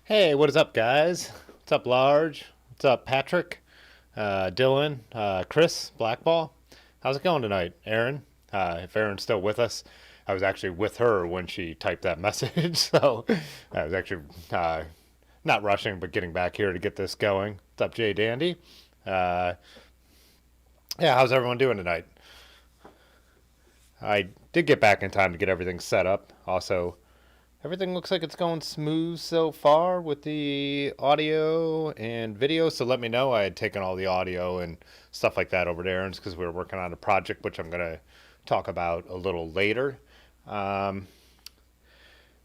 Hey, what is up, guys? What's up, Large? What's up, Patrick? Dylan? Chris? Blackball? How's it going tonight, Aaron? If Aaron's still with us, I was actually with her when she typed that message, so I was actually not rushing, but getting back here to get this going. What's up, Jay Dandy? Uh, yeah, how's everyone doing tonight? I did get back in time to get everything set up. Also, everything looks like it's going smooth so far with the audio and video, so let me know. I had taken all the audio and stuff like that over to Aaron's because we were working on a project which I'm going to talk about a little later. Um,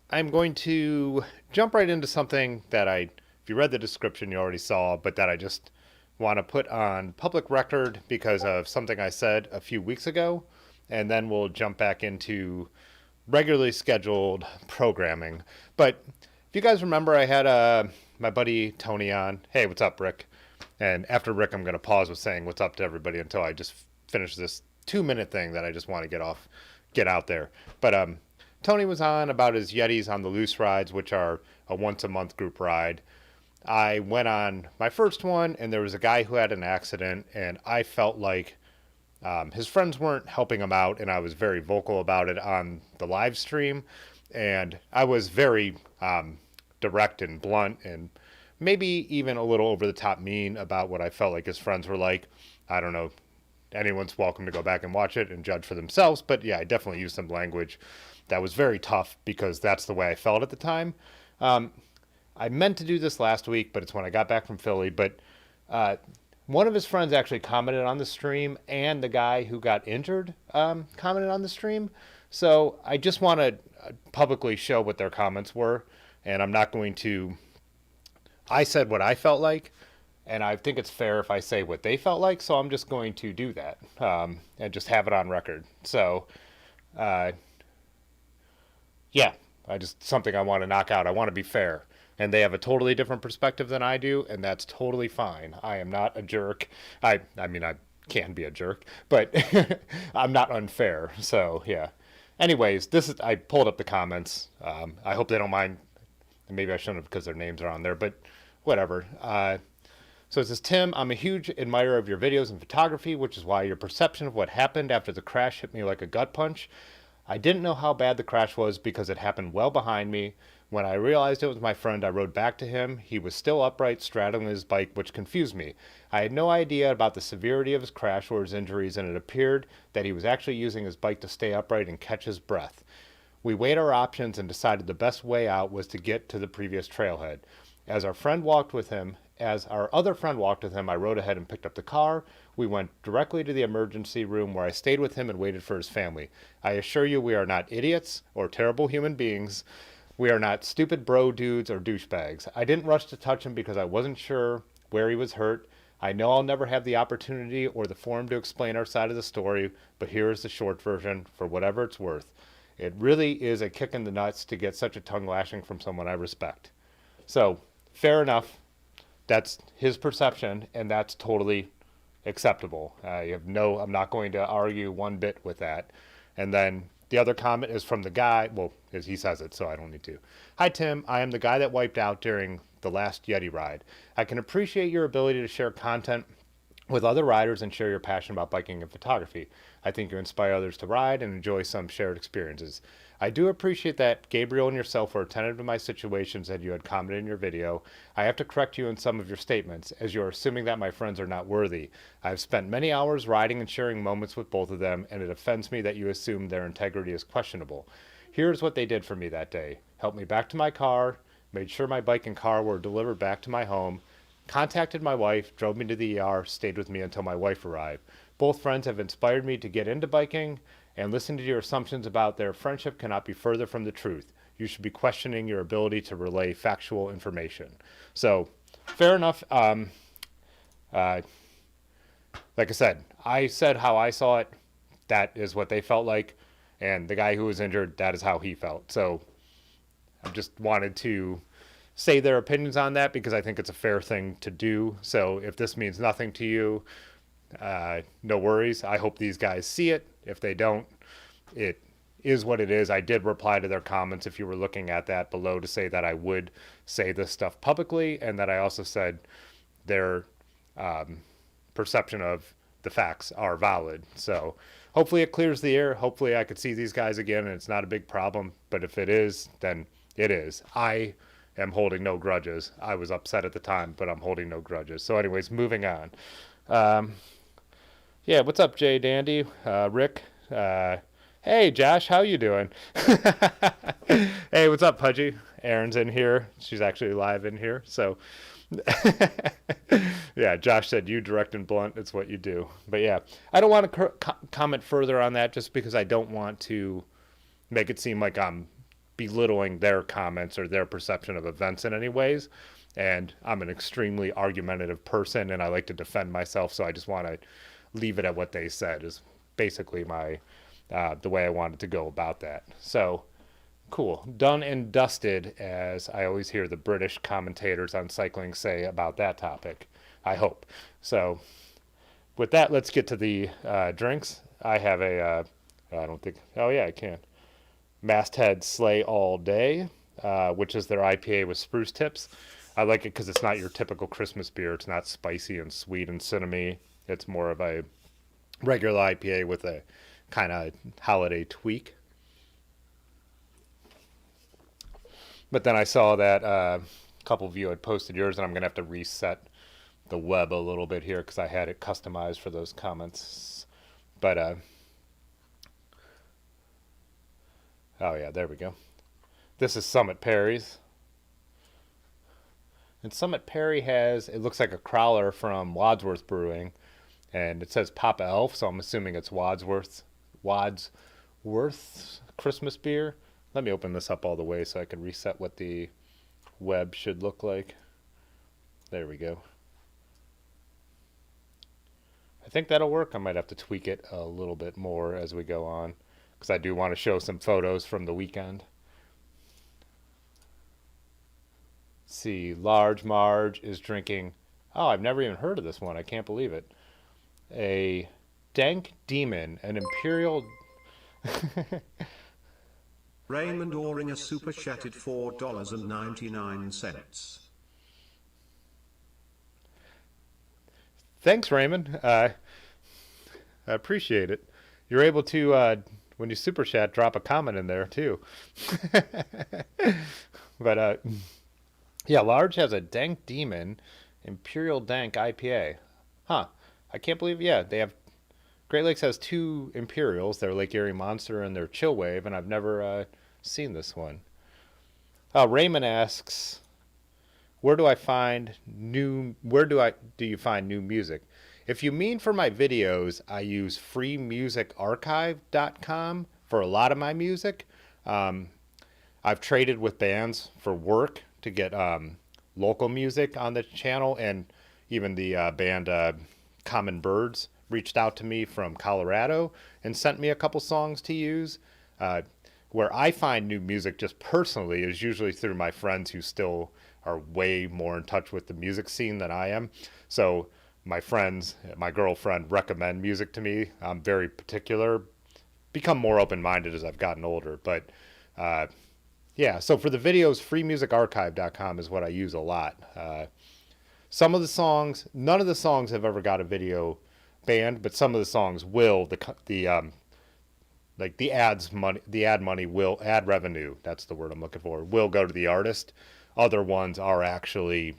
I'm going to jump right into something that if you read the description, you already saw, but that I just want to put on public record because of something I said a few weeks ago, and then we'll jump back into regularly scheduled programming. But if you guys remember, I had my buddy Tony on. Hey, what's up, Rick? And after Rick, I'm going to pause with saying what's up to everybody until I just finish this 2-minute thing that I just want to get out there. But Tony was on about his Yetis on the loose rides, which are a once a month group ride. I went on my first one, and there was a guy who had an accident, and I felt like his friends weren't helping him out, and I was very vocal about it on the live stream. And I was very direct and blunt and maybe even a little over the top mean about what I felt like his friends were like. I don't know. Anyone's welcome to go back and watch it and judge for themselves. But yeah, I definitely used some language that was very tough because that's the way I felt at the time. Um, I meant to do this last week, but it's when I got back from Philly. But uh, one of his friends actually commented on the stream, and the guy who got injured commented on the stream. So I just want to publicly show what their comments were, and I'm not going to. I said what I felt like, and I think it's fair if I say what they felt like. So I'm just going to do that and just have it on record. So, uh, yeah, I just something I want to knock out. I want to be fair. And they have a totally different perspective than I do, and that's totally fine. I am not a jerk. I mean, I can be a jerk, but I'm not unfair. So, yeah. Anyways, I pulled up the comments. I hope they don't mind. Maybe I shouldn't have because their names are on there, but whatever. So it says, Tim, I'm a huge admirer of your videos and photography, which is why your perception of what happened after the crash hit me like a gut punch. I didn't know how bad the crash was because it happened well behind me. When I realized it was my friend, I rode back to him. He was still upright, straddling his bike, which confused me. I had no idea about the severity of his crash or his injuries, and it appeared that he was actually using his bike to stay upright and catch his breath. We weighed our options and decided the best way out was to get to the previous trailhead. As our other friend walked with him, I rode ahead and picked up the car. We went directly to the emergency room where I stayed with him and waited for his family. I assure you we are not idiots or terrible human beings. We are not stupid bro dudes or douchebags. I didn't rush to touch him because I wasn't sure where he was hurt. I know I'll never have the opportunity or the forum to explain our side of the story, but here is the short version for whatever it's worth. It really is a kick in the nuts to get such a tongue lashing from someone I respect. So, fair enough. That's his perception, and that's totally acceptable. I'm not going to argue one bit with that. And then the other comment is from the guy, well, as he says it, so I don't need to. Hi, Tim. I am the guy that wiped out during the last Yeti ride. I can appreciate your ability to share content with other riders and share your passion about biking and photography. I think you inspire others to ride and enjoy some shared experiences. I do appreciate that Gabriel and yourself were attentive to my situations and you had commented in your video. I have to correct you in some of your statements, as you're assuming that my friends are not worthy. I've spent many hours riding and sharing moments with both of them, and it offends me that you assume their integrity is questionable. Here's what they did for me that day. Helped me back to my car, made sure my bike and car were delivered back to my home, contacted my wife, drove me to the ER, stayed with me until my wife arrived. Both friends have inspired me to get into biking, and listening to your assumptions about their friendship cannot be further from the truth. You should be questioning your ability to relay factual information. So, fair enough. Like I said how I saw it. That is what they felt like. And the guy who was injured, that is how he felt. So, I just wanted to say their opinions on that because I think it's a fair thing to do. So, if this means nothing to you, no worries. I hope these guys see it. If they don't, it is what it is. I did reply to their comments if you were looking at that below to say that I would say this stuff publicly, and that I also said their perception of the facts are valid. So hopefully it clears the air. Hopefully I could see these guys again and it's not a big problem. But if it is, then it is. I am holding no grudges. I was upset at the time, but I'm holding no grudges. So anyways, moving on. Yeah, what's up, Jay Dandy? Rick? Hey, Josh, how you doing? Hey, what's up, Pudgy? Erin's in here. She's actually live in here. So, yeah, Josh said you direct and blunt. It's what you do. But, yeah, I don't want to comment further on that just because I don't want to make it seem like I'm belittling their comments or their perception of events in any ways. And I'm an extremely argumentative person, and I like to defend myself, so I just want to leave it at what they said is basically my the way I wanted to go about that. So, cool. Done and dusted, as I always hear the British commentators on cycling say about that topic, I hope. So, with that, let's get to the drinks. I have I don't think, oh yeah, I can. Masthead Sleigh All Day, which is their IPA with spruce tips. I like it because it's not your typical Christmas beer. It's not spicy and sweet and cinnamony. It's more of a regular IPA with a kind of holiday tweak. But then I saw that a couple of you had posted yours, and I'm going to have to reset the web a little bit here because I had it customized for those comments. But, oh yeah, there we go. This is Summit Perry's. And Summit Perry has, it looks like a crowler from Wadsworth Brewing. And it says Papa Elf, so I'm assuming it's Wadsworth's Christmas beer. Let me open this up all the way so I can reset what the web should look like. There we go. I think that'll work. I might have to tweak it a little bit more as we go on, because I do want to show some photos from the weekend. Let's see, Large Marge is drinking, oh, I've never even heard of this one. I can't believe it. A Dank Demon, an Imperial... Raymond Oring a super chatted $4.99. Thanks, Raymond. I appreciate it. You're able to, when you super chat, drop a comment in there, too. But, yeah, Large has a Dank Demon Imperial Dank IPA. Huh. I can't believe, yeah, they have, Great Lakes has two Imperials, their Lake Erie Monster and their Chill Wave, and I've never seen this one. Raymond asks, where do you find new music? If you mean for my videos, I use freemusicarchive.com for a lot of my music. I've traded with bands for work to get local music on the channel, and even the band Common Birds reached out to me from Colorado and sent me a couple songs to use. Where I find new music just personally is usually through my friends who still are way more in touch with the music scene than I am. So my friends, my girlfriend recommend music to me. I'm very particular, become more open-minded as I've gotten older. But yeah, Yeah, so for the videos, freemusicarchive.com is what I use a lot. Some of the songs, none of the songs have ever got a video banned, but some of the songs will. Like the ad money will, ad revenue. That's the word I'm looking for. Will go to the artist. Other ones are actually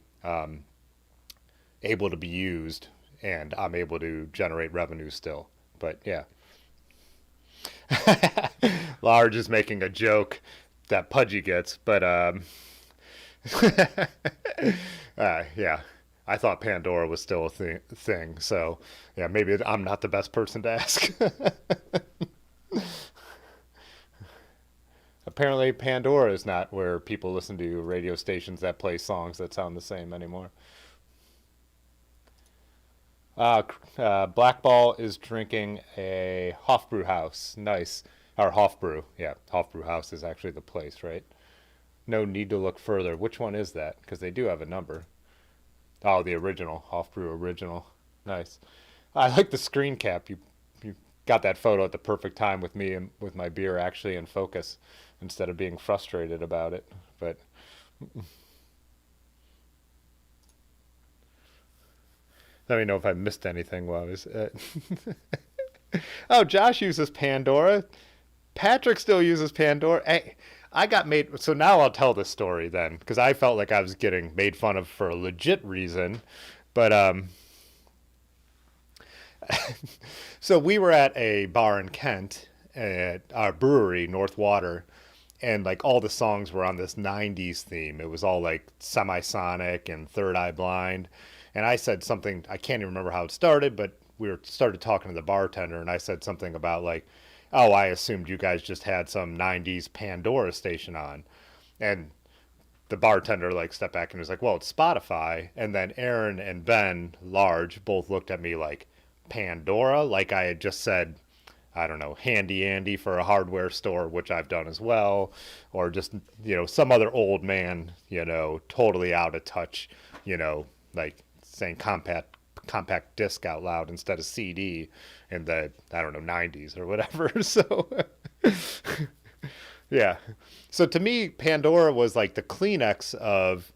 able to be used, and I'm able to generate revenue still. But yeah. Large is making a joke that Pudgy gets, but yeah, I thought Pandora was still a thing. So yeah, maybe I'm not the best person to ask. Apparently, Pandora is not where people listen to radio stations that play songs that sound the same anymore. Blackball is drinking a Hofbräu House. Nice. Or Hofbräu. Yeah, Hofbräu House is actually the place, right? No need to look further. Which one is that? Because they do have a number. Oh, the original. Hofbräu original. Nice. I like the screen cap. You got that photo at the perfect time with me and with my beer actually in focus instead of being frustrated about it. But let me know if I missed anything while I was. Oh, Josh uses Pandora. Patrick still uses Pandora. Hey, I got made. So now I'll tell this story then, because I felt like I was getting made fun of for a legit reason. But so we were at a bar in Kent at our brewery, North Water, and like all the songs were on this 90s theme. It was all like Semisonic and Third Eye Blind. And I said something, I can't even remember how it started, but started talking to the bartender, and I said something about like, oh, I assumed you guys just had some 90s Pandora station on. And the bartender like stepped back and was like, well, it's Spotify. And then Aaron and Ben Large both looked at me like, Pandora? Like I had just said, I don't know, Handy Andy for a hardware store, which I've done as well, or just, some other old man, totally out of touch, like saying compact disc out loud instead of CD in the, I don't know, 90s or whatever. So yeah. So to me, Pandora was like the Kleenex of,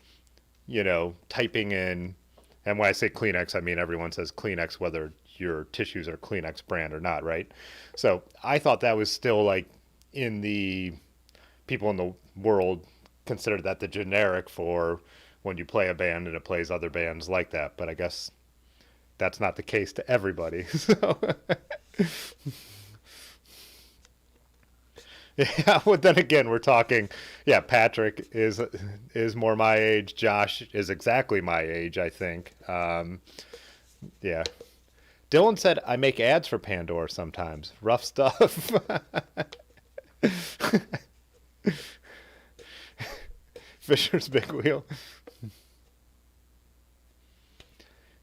typing in, and when I say Kleenex, I mean everyone says Kleenex, whether your tissues are Kleenex brand or not, right? So I thought that was still like in the people in the world consider that the generic for when you play a band and it plays other bands like that. But I guess that's not the case to everybody. So yeah, well, then again, we're talking, yeah, Patrick is more my age. Josh is exactly my age, I think. Yeah. Dylan said, I make ads for Pandora sometimes. Rough stuff. Fisher's Big Wheel.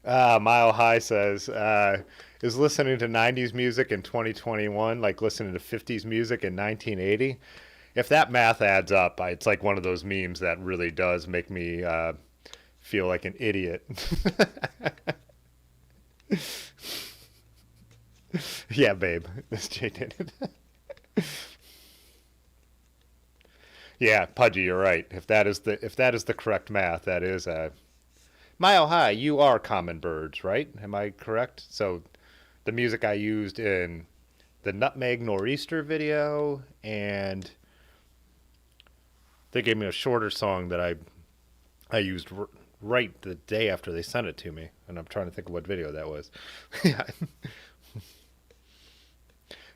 Mile High says, is listening to 90s music in 2021 like listening to 50s music in 1980? If that math adds up, it's like one of those memes that really does make me feel like an idiot. Yeah, babe. This Jay did it. Yeah, Pudgy, you're right. If that is the correct math, that is Mile High. You are Common Birds, right? Am I correct? So, the music I used in the Nutmeg Nor'easter video, and they gave me a shorter song that I used right the day after they sent it to me, and I'm trying to think of what video that was. Yeah.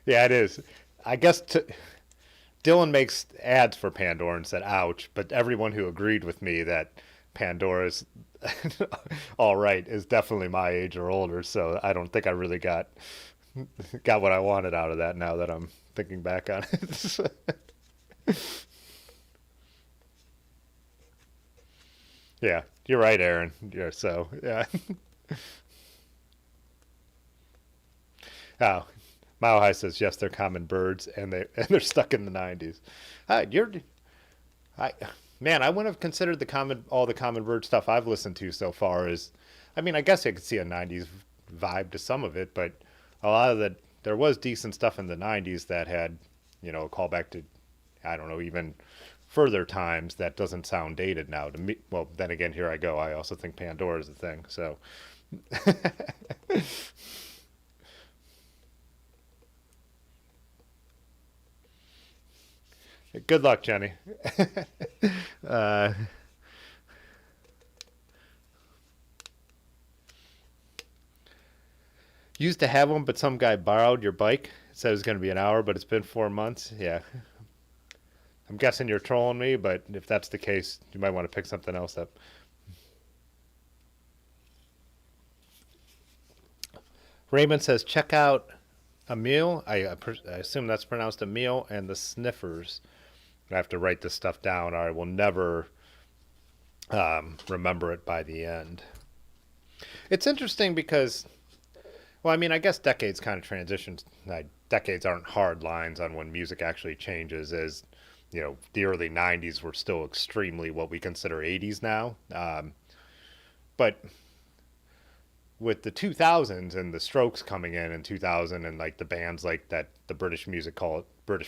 Yeah, it is. I guess Dylan makes ads for Pandora and said, ouch, but everyone who agreed with me that Pandora's all right is definitely my age or older, so I don't think I really got what I wanted out of that now that I'm thinking back on it. Yeah, you're right, Aaron. Yeah, so, yeah. Oh, Mile High says yes, they're common birds, and they're stuck in the 90s. I man, I wouldn't have considered all the common bird stuff I've listened to so far as, I mean, I guess I could see a 90s vibe to some of it, but a lot of there was decent stuff in the 90s that had, a callback to, I don't know, even further times that doesn't sound dated now to me. Well, then again, here I go. I also think Pandora is a thing. So good luck, Jenny. uh, used to have one, but some guy borrowed your bike. Said it was going to be an hour, but it's been 4 months. Yeah. I'm guessing you're trolling me, but if that's the case, you might want to pick something else up. Raymond says, check out Emil. I assume that's pronounced Emil, and the Sniffers. I have to write this stuff down, or I will never remember it by the end. It's interesting because, well, I mean, I guess decades kind of transitions. Decades aren't hard lines on when music actually changes. As you know, the early '90s were still extremely what we consider '80s now, but with the 2000s and the Strokes coming in 2000 and like the bands like that the British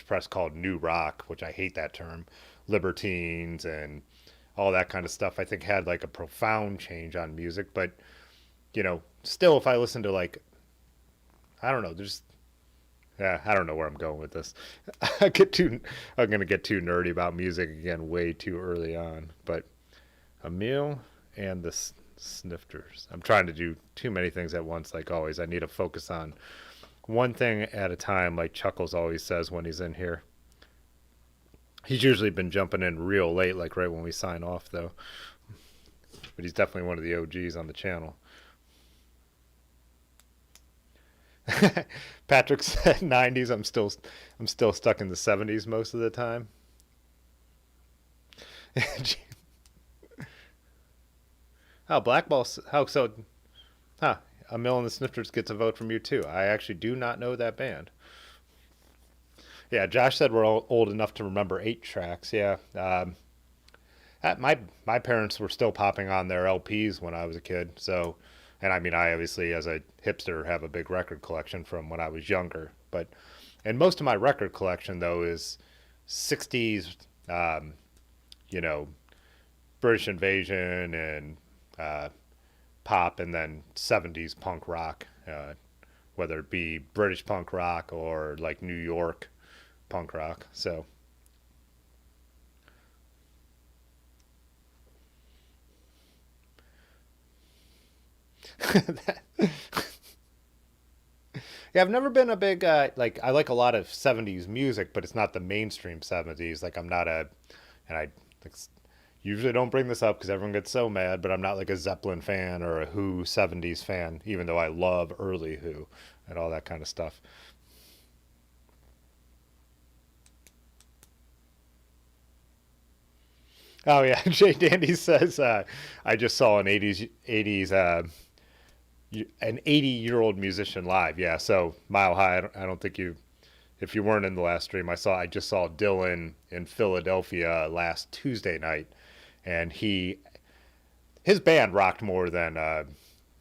press called new rock, which I hate that term, Libertines and all that kind of stuff, I think had like a profound change on music. But you know, still, if I listen to like, I don't know, there's, yeah, I don't know where I'm going with this. I'm gonna get too nerdy about music again way too early on. But Emil and the Snifters. I'm trying to do too many things at once, like always. I need to focus on one thing at a time, like Chuckles always says when he's in here. He's usually been jumping in real late, like right when we sign off, though. But he's definitely one of the OGs on the channel. Patrick said 90s. I'm still stuck in the 70s most of the time. Oh, Blackball. How so? Huh. Emil and the Snifters gets a vote from you too. I actually do not know that band. Yeah, Josh said we're all old enough to remember 8 tracks. Yeah. My parents were still popping on their LPs when I was a kid. So, and I mean, I obviously, as a hipster, have a big record collection from when I was younger. But, and most of my record collection though is 60s, you know, British Invasion and pop, and then 70s punk rock, whether it be British punk rock or like New York punk rock. So yeah, I've never been a big like, I like a lot of 70s music, but it's not the mainstream 70s. Like I'm not a, and I usually don't bring this up because everyone gets so mad, but I'm not like a Zeppelin fan or a Who 70s fan, even though I love early Who and all that kind of stuff. Oh yeah, Jay Dandy says I just saw an 80s an 80-year-old musician live. Yeah, so Mile High. I don't think you, if you weren't in the last stream, I just saw Dylan in Philadelphia last Tuesday night, and his band rocked more than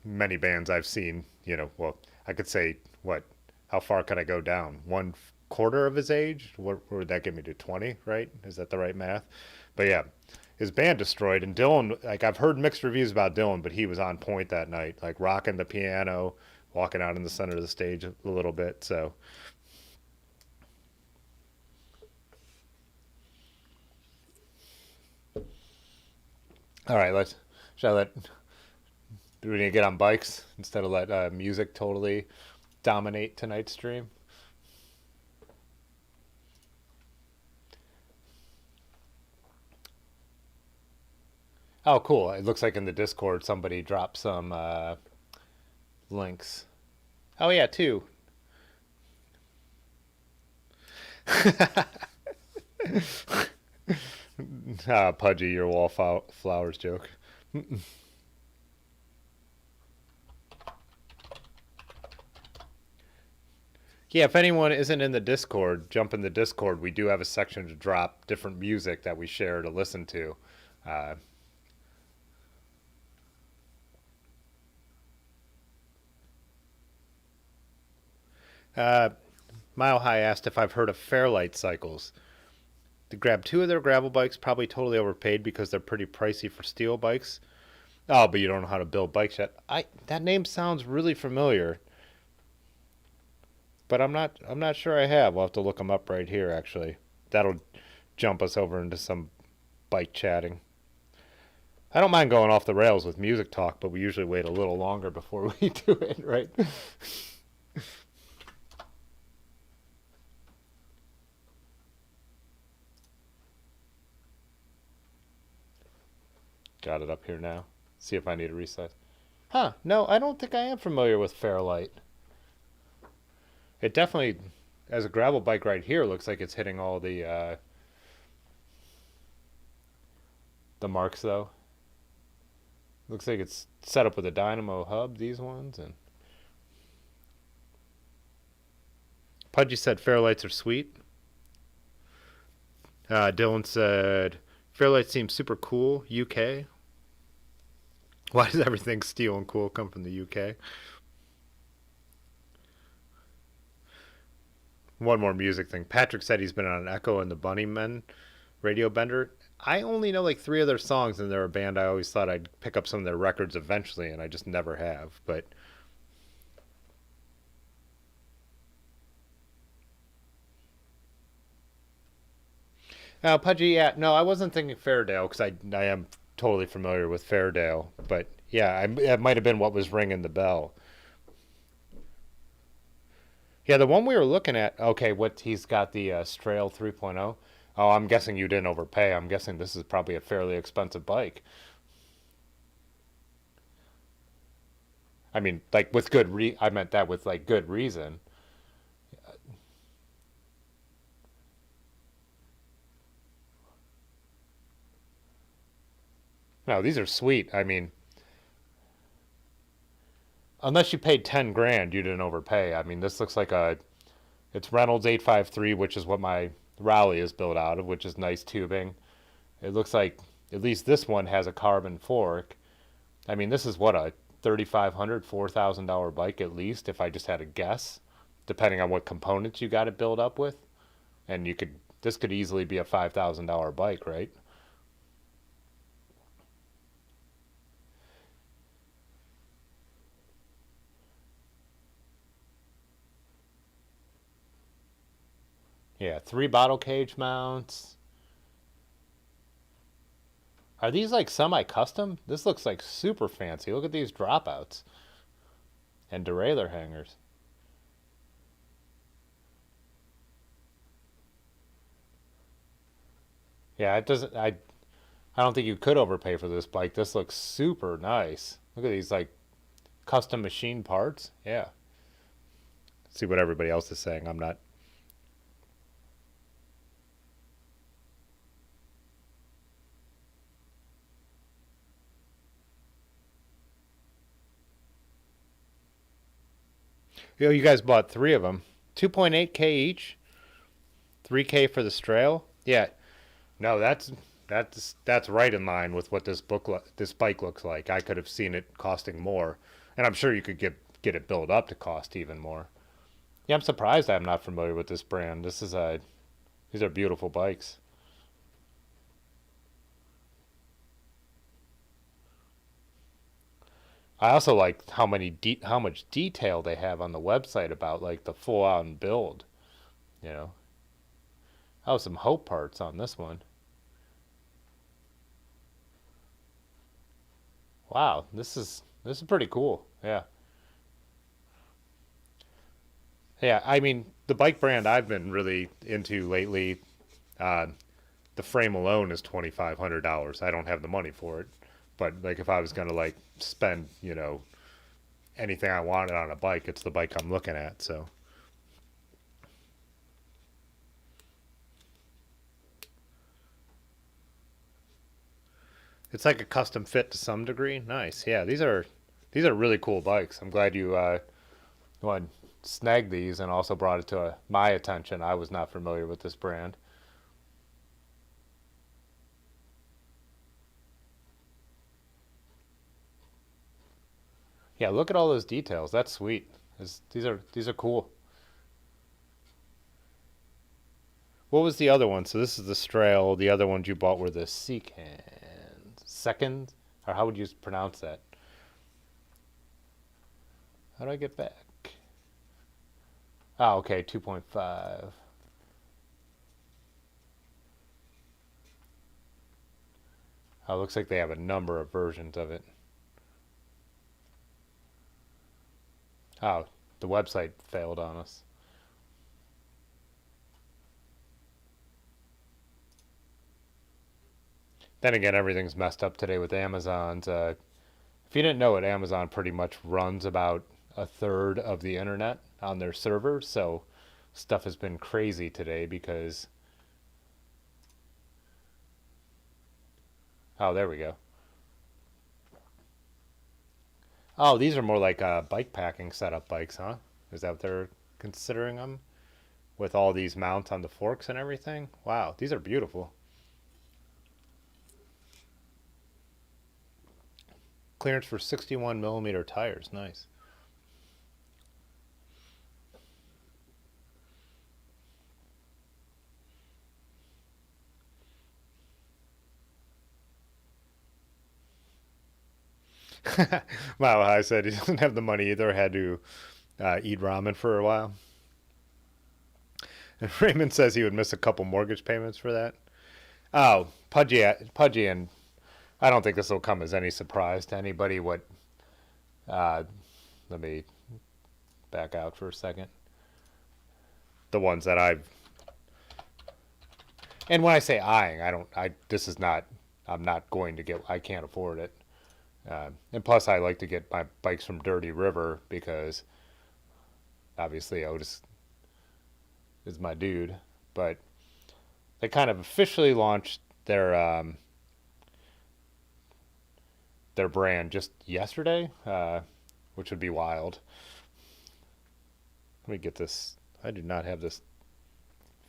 many bands I've seen. You know, well, I could say what? How far can I go down? One quarter of his age? What would that get me to 20? Right? Is that the right math? But yeah, his band destroyed. And Dylan, like I've heard mixed reviews about Dylan, but he was on point that night, like rocking the piano, walking out in the center of the stage a little bit. So all right, shall I let, do we need to get on bikes instead of let music totally dominate tonight's stream? Oh, cool. It looks like in the Discord somebody dropped some links. Oh, yeah, two. Pudgy, your wallflowers joke. Yeah, if anyone isn't in the Discord, jump in the Discord. We do have a section to drop different music that we share to listen to. Uh, uh, Mile High asked if I've heard of Fairlight cycles. to grab two of their gravel bikes, probably totally overpaid because they're pretty pricey for steel bikes. Oh, but you don't know how to build bikes yet. That name sounds really familiar, but I'm not sure I have. We'll have to look them up right here actually. That'll jump us over into some bike chatting. I don't mind going off the rails with music talk, but we usually wait a little longer before we do it, right? Got it up here now. See if I need a resize. Huh, no, I don't think I am familiar with Fairlight. It definitely, as a gravel bike right here, looks like it's hitting all the marks though. Looks like it's set up with a dynamo hub, these ones, and Pudgy said Fairlights are sweet. Dylan said Fairlight seems super cool. UK. Why does everything steel and cool come from the UK? One more music thing. Patrick said he's been on Echo and the Bunnymen radio bender. I only know like three of their songs, and they're a band I always thought I'd pick up some of their records eventually, and I just never have. But Pudgy, yeah, no, I wasn't thinking Fairdale because I am totally familiar with Fairdale, but yeah, it might have been what was ringing the bell. Yeah, the one we were looking at. Okay, what he's got the Strail 3.0. Oh, I'm guessing you didn't overpay. I'm guessing this is probably a fairly expensive bike. I mean, like with I meant that with like good reason. No, these are sweet. I mean, unless you paid 10 grand, you didn't overpay. I mean, this looks like it's Reynolds 853, which is what my Raleigh is built out of, which is nice tubing. It looks like at least this one has a carbon fork. I mean, this is what a $3,500, $4,000 bike at least, if I just had a guess, depending on what components you got it built up with. And this could easily be a $5,000 bike, right? Yeah, three bottle cage mounts. Are these like semi-custom? This looks like super fancy. Look at these dropouts and derailleur hangers. Yeah, it doesn't. I don't think you could overpay for this bike. This looks super nice. Look at these like custom machine parts. Yeah. See what everybody else is saying. I'm not. You guys bought three of them. 2.8K each. 3K for the Strail. Yeah. No, that's right in line with what this bike looks like. I could have seen it costing more, and I'm sure you could get it built up to cost even more. Yeah, I'm surprised I'm not familiar with this brand. These are beautiful bikes. I also like how much detail they have on the website about like the full on build. You know, oh, some hope parts on this one. Wow, this is pretty cool. Yeah, yeah. I mean, the bike brand I've been really into lately, uh, the frame alone is $2,500. I don't have the money for it, but like if I was gonna like spend, anything I wanted on a bike, it's the bike I'm looking at. So it's like a custom fit to some degree. Nice. Yeah, these are really cool bikes. I'm glad you snagged these and also brought it to my attention. I was not familiar with this brand. Yeah, look at all those details. That's sweet. These are cool. What was the other one? So this is the Strail. The other ones you bought were the Second? Or how would you pronounce that? How do I get back? Oh, okay, 2.5. Oh, looks like they have a number of versions of it. Oh, the website failed on us. Then again, everything's messed up today with Amazon's. If you didn't know it, Amazon pretty much runs about a third of the internet on their servers, so stuff has been crazy today because... Oh, there we go. Oh, these are more like bike packing setup bikes, huh? Is that what they're considering them? With all these mounts on the forks and everything? Wow, these are beautiful. Clearance for 61 millimeter tires. Nice. Wow, I said he doesn't have the money either. Had to eat ramen for a while. And Raymond says he would miss a couple mortgage payments for that. Oh, Pudgy, and I don't think this will come as any surprise to anybody. What? Let me back out for a second. The ones that I've, and when I say eyeing, I don't. This is not. I'm not going to get. I can't afford it. And plus, I like to get my bikes from Dirty River because obviously Otis is my dude. But they kind of officially launched their brand just yesterday, which would be wild. Let me get this. I do not have this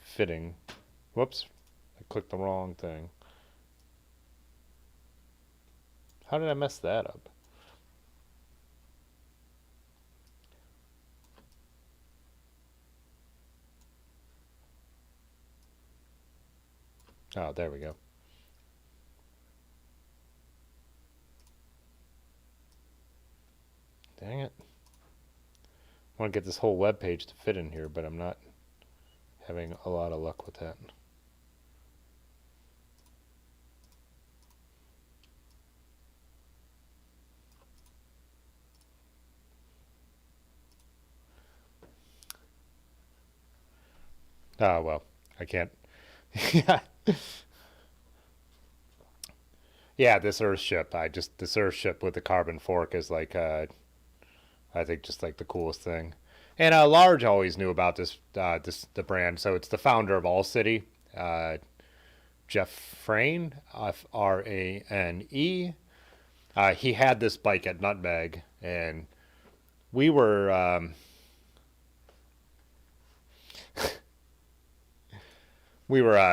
fitting. Whoops, I clicked the wrong thing. How did I mess that up? Oh, there we go. Dang it. I want to get this whole web page to fit in here, but I'm not having a lot of luck with that. Oh, well, I can't. Yeah. Yeah, this Earthship. This Earthship with the carbon fork is like, I think just like the coolest thing. And Large always knew about the brand. So it's the founder of All City, Jeff Frane, Frane. He had this bike at Nutmeg, and we were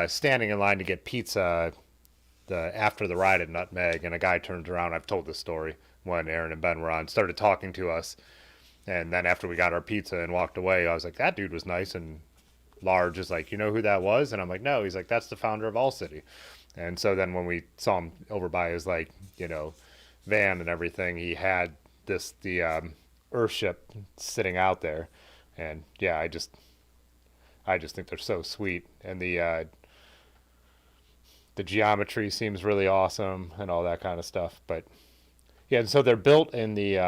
standing in line to get pizza after the ride at Nutmeg, and a guy turns around. I've told this story when Aaron and Ben were on. Started talking to us, and then after we got our pizza and walked away, I was like, "That dude was nice." And Large is like, "You know who that was?" And I'm like, "No." He's like, "That's the founder of All City." And so then when we saw him over by his van and everything, he had the Earthship sitting out there, and yeah, I just think they're so sweet, and the geometry seems really awesome and all that kind of stuff. But yeah, and so they're built in the.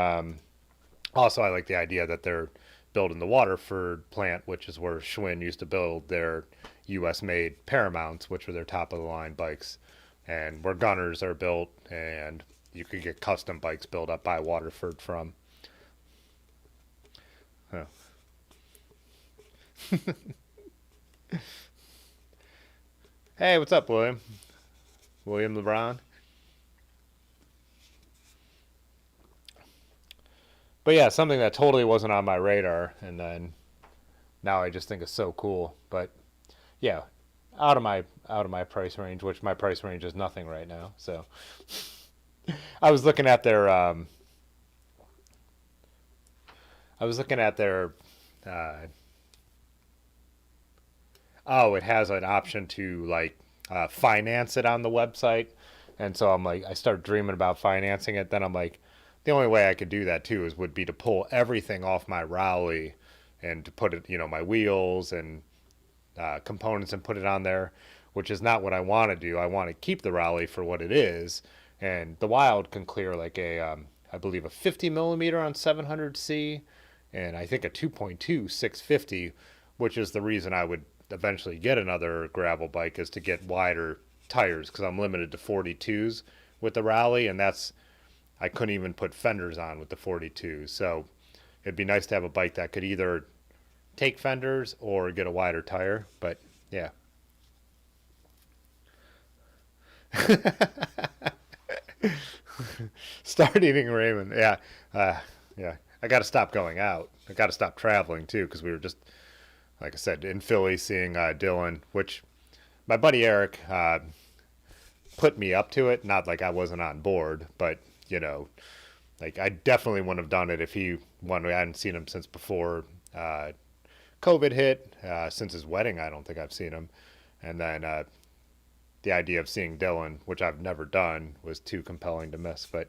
Also, I like the idea that they're built in the Waterford plant, which is where Schwinn used to build their U.S. made Paramounts, which were their top of the line bikes, and where Gunners are built, and you could get custom bikes built up by Waterford from. Huh. Hey, what's up, William? William LeBron. But yeah, something that totally wasn't on my radar, and then now I just think it's so cool. But yeah, out of my price range, which my price range is nothing right now. So I was looking at their I was looking at their uh, Oh, it has an option to like finance it on the website. And so I'm like, I start dreaming about financing it. Then I'm like, the only way I could do that too would be to pull everything off my rally and to put it, my wheels and components and put it on there, which is not what I want to do. I want to keep the rally for what it is. And the Wild can clear like I believe a 50 millimeter on 700C and I think a 2.2 650, which is the reason I would eventually get another gravel bike is to get wider tires because I'm limited to 42s with the rally, and I couldn't even put fenders on with the 42s. So it'd be nice to have a bike that could either take fenders or get a wider tire. But yeah. Start eating ramen. Yeah. Yeah. I got to stop going out. I got to stop traveling too because we were just, like I said, in Philly seeing Dylan, which my buddy Eric put me up to it. Not like I wasn't on board, but like I definitely wouldn't have done it if I hadn't seen him since before COVID hit. Since his wedding, I don't think I've seen him. And then the idea of seeing Dylan, which I've never done, was too compelling to miss. But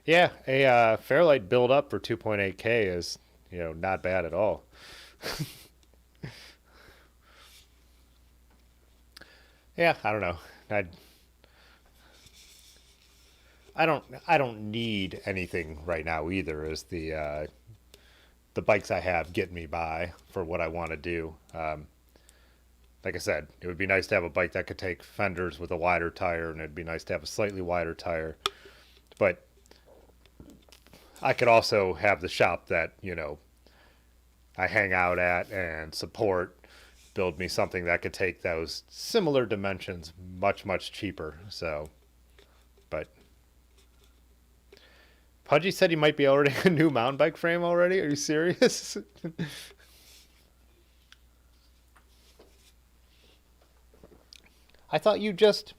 yeah, a Fairlight build up for 2.8K is not bad at all. Yeah, I don't know. I don't need anything right now either. As the bikes I have get me by for what I want to do. Like I said, it would be nice to have a bike that could take fenders with a wider tire, and it'd be nice to have a slightly wider tire. But I could also have the shop that I hang out at and support build me something that could take those similar dimensions much, much cheaper. So, but Pudgy said he might be ordering a new mountain bike frame already. Are you serious? I thought you just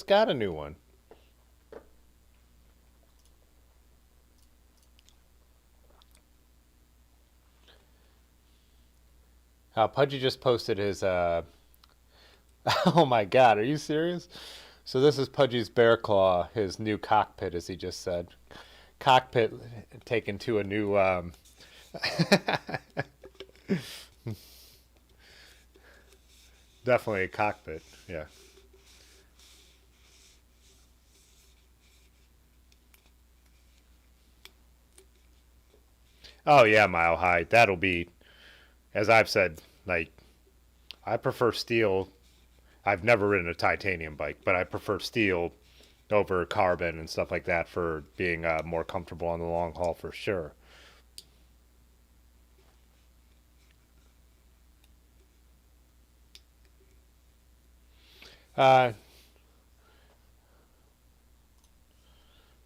got a new one. Pudgy just posted his oh my god, are you serious? So this is Pudgy's Bear Claw, his new cockpit, as he just said. Cockpit taken to a new definitely a cockpit, yeah. Oh yeah, Mile High. That'll be, as I've said, like I prefer steel. I've never ridden a titanium bike, but I prefer steel over carbon and stuff like that for being more comfortable on the long haul for sure. Uh,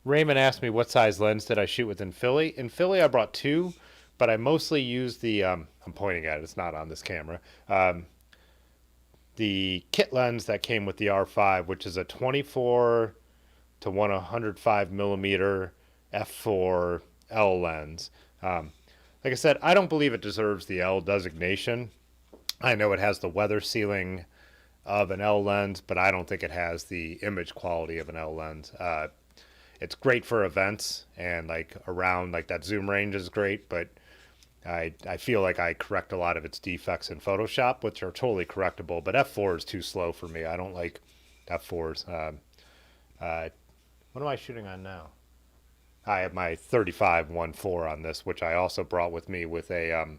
Raymond asked me what size lens did I shoot with in Philly. In Philly, I brought two, but I mostly used the. I'm pointing at it. It's not on this camera. The kit lens that came with the R5, which is a 24 to 105 millimeter f4 L lens. Like I said, I don't believe it deserves the L designation. I know it has the weather sealing of an L lens, but I don't think it has the image quality of an L lens. It's great for events and like around like that zoom range is great, but I feel like I correct a lot of its defects in Photoshop, which are totally correctable. But f4 is too slow for me. I don't like f4s. What am I shooting on now? I have my 35-1.4 on this, which I also brought with me with a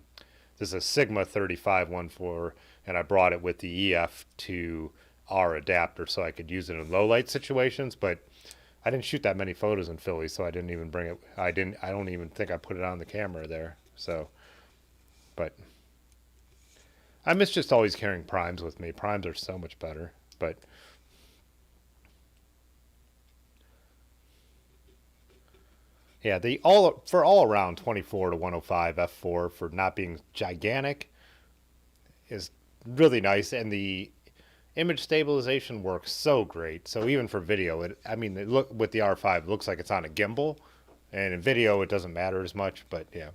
this is a Sigma 35-1.4, and I brought it with the EF2R adapter so I could use it in low light situations. But I didn't shoot that many photos in Philly, so I didn't even bring it. I don't even think I put it on the camera there. So, but I miss just always carrying primes with me. Primes are so much better. But yeah, the all around 24 to 105 f4 for not being gigantic is really nice, and the image stabilization works so great. So even for video, it look with the R5 it looks like it's on a gimbal, and in video it doesn't matter as much. But yeah.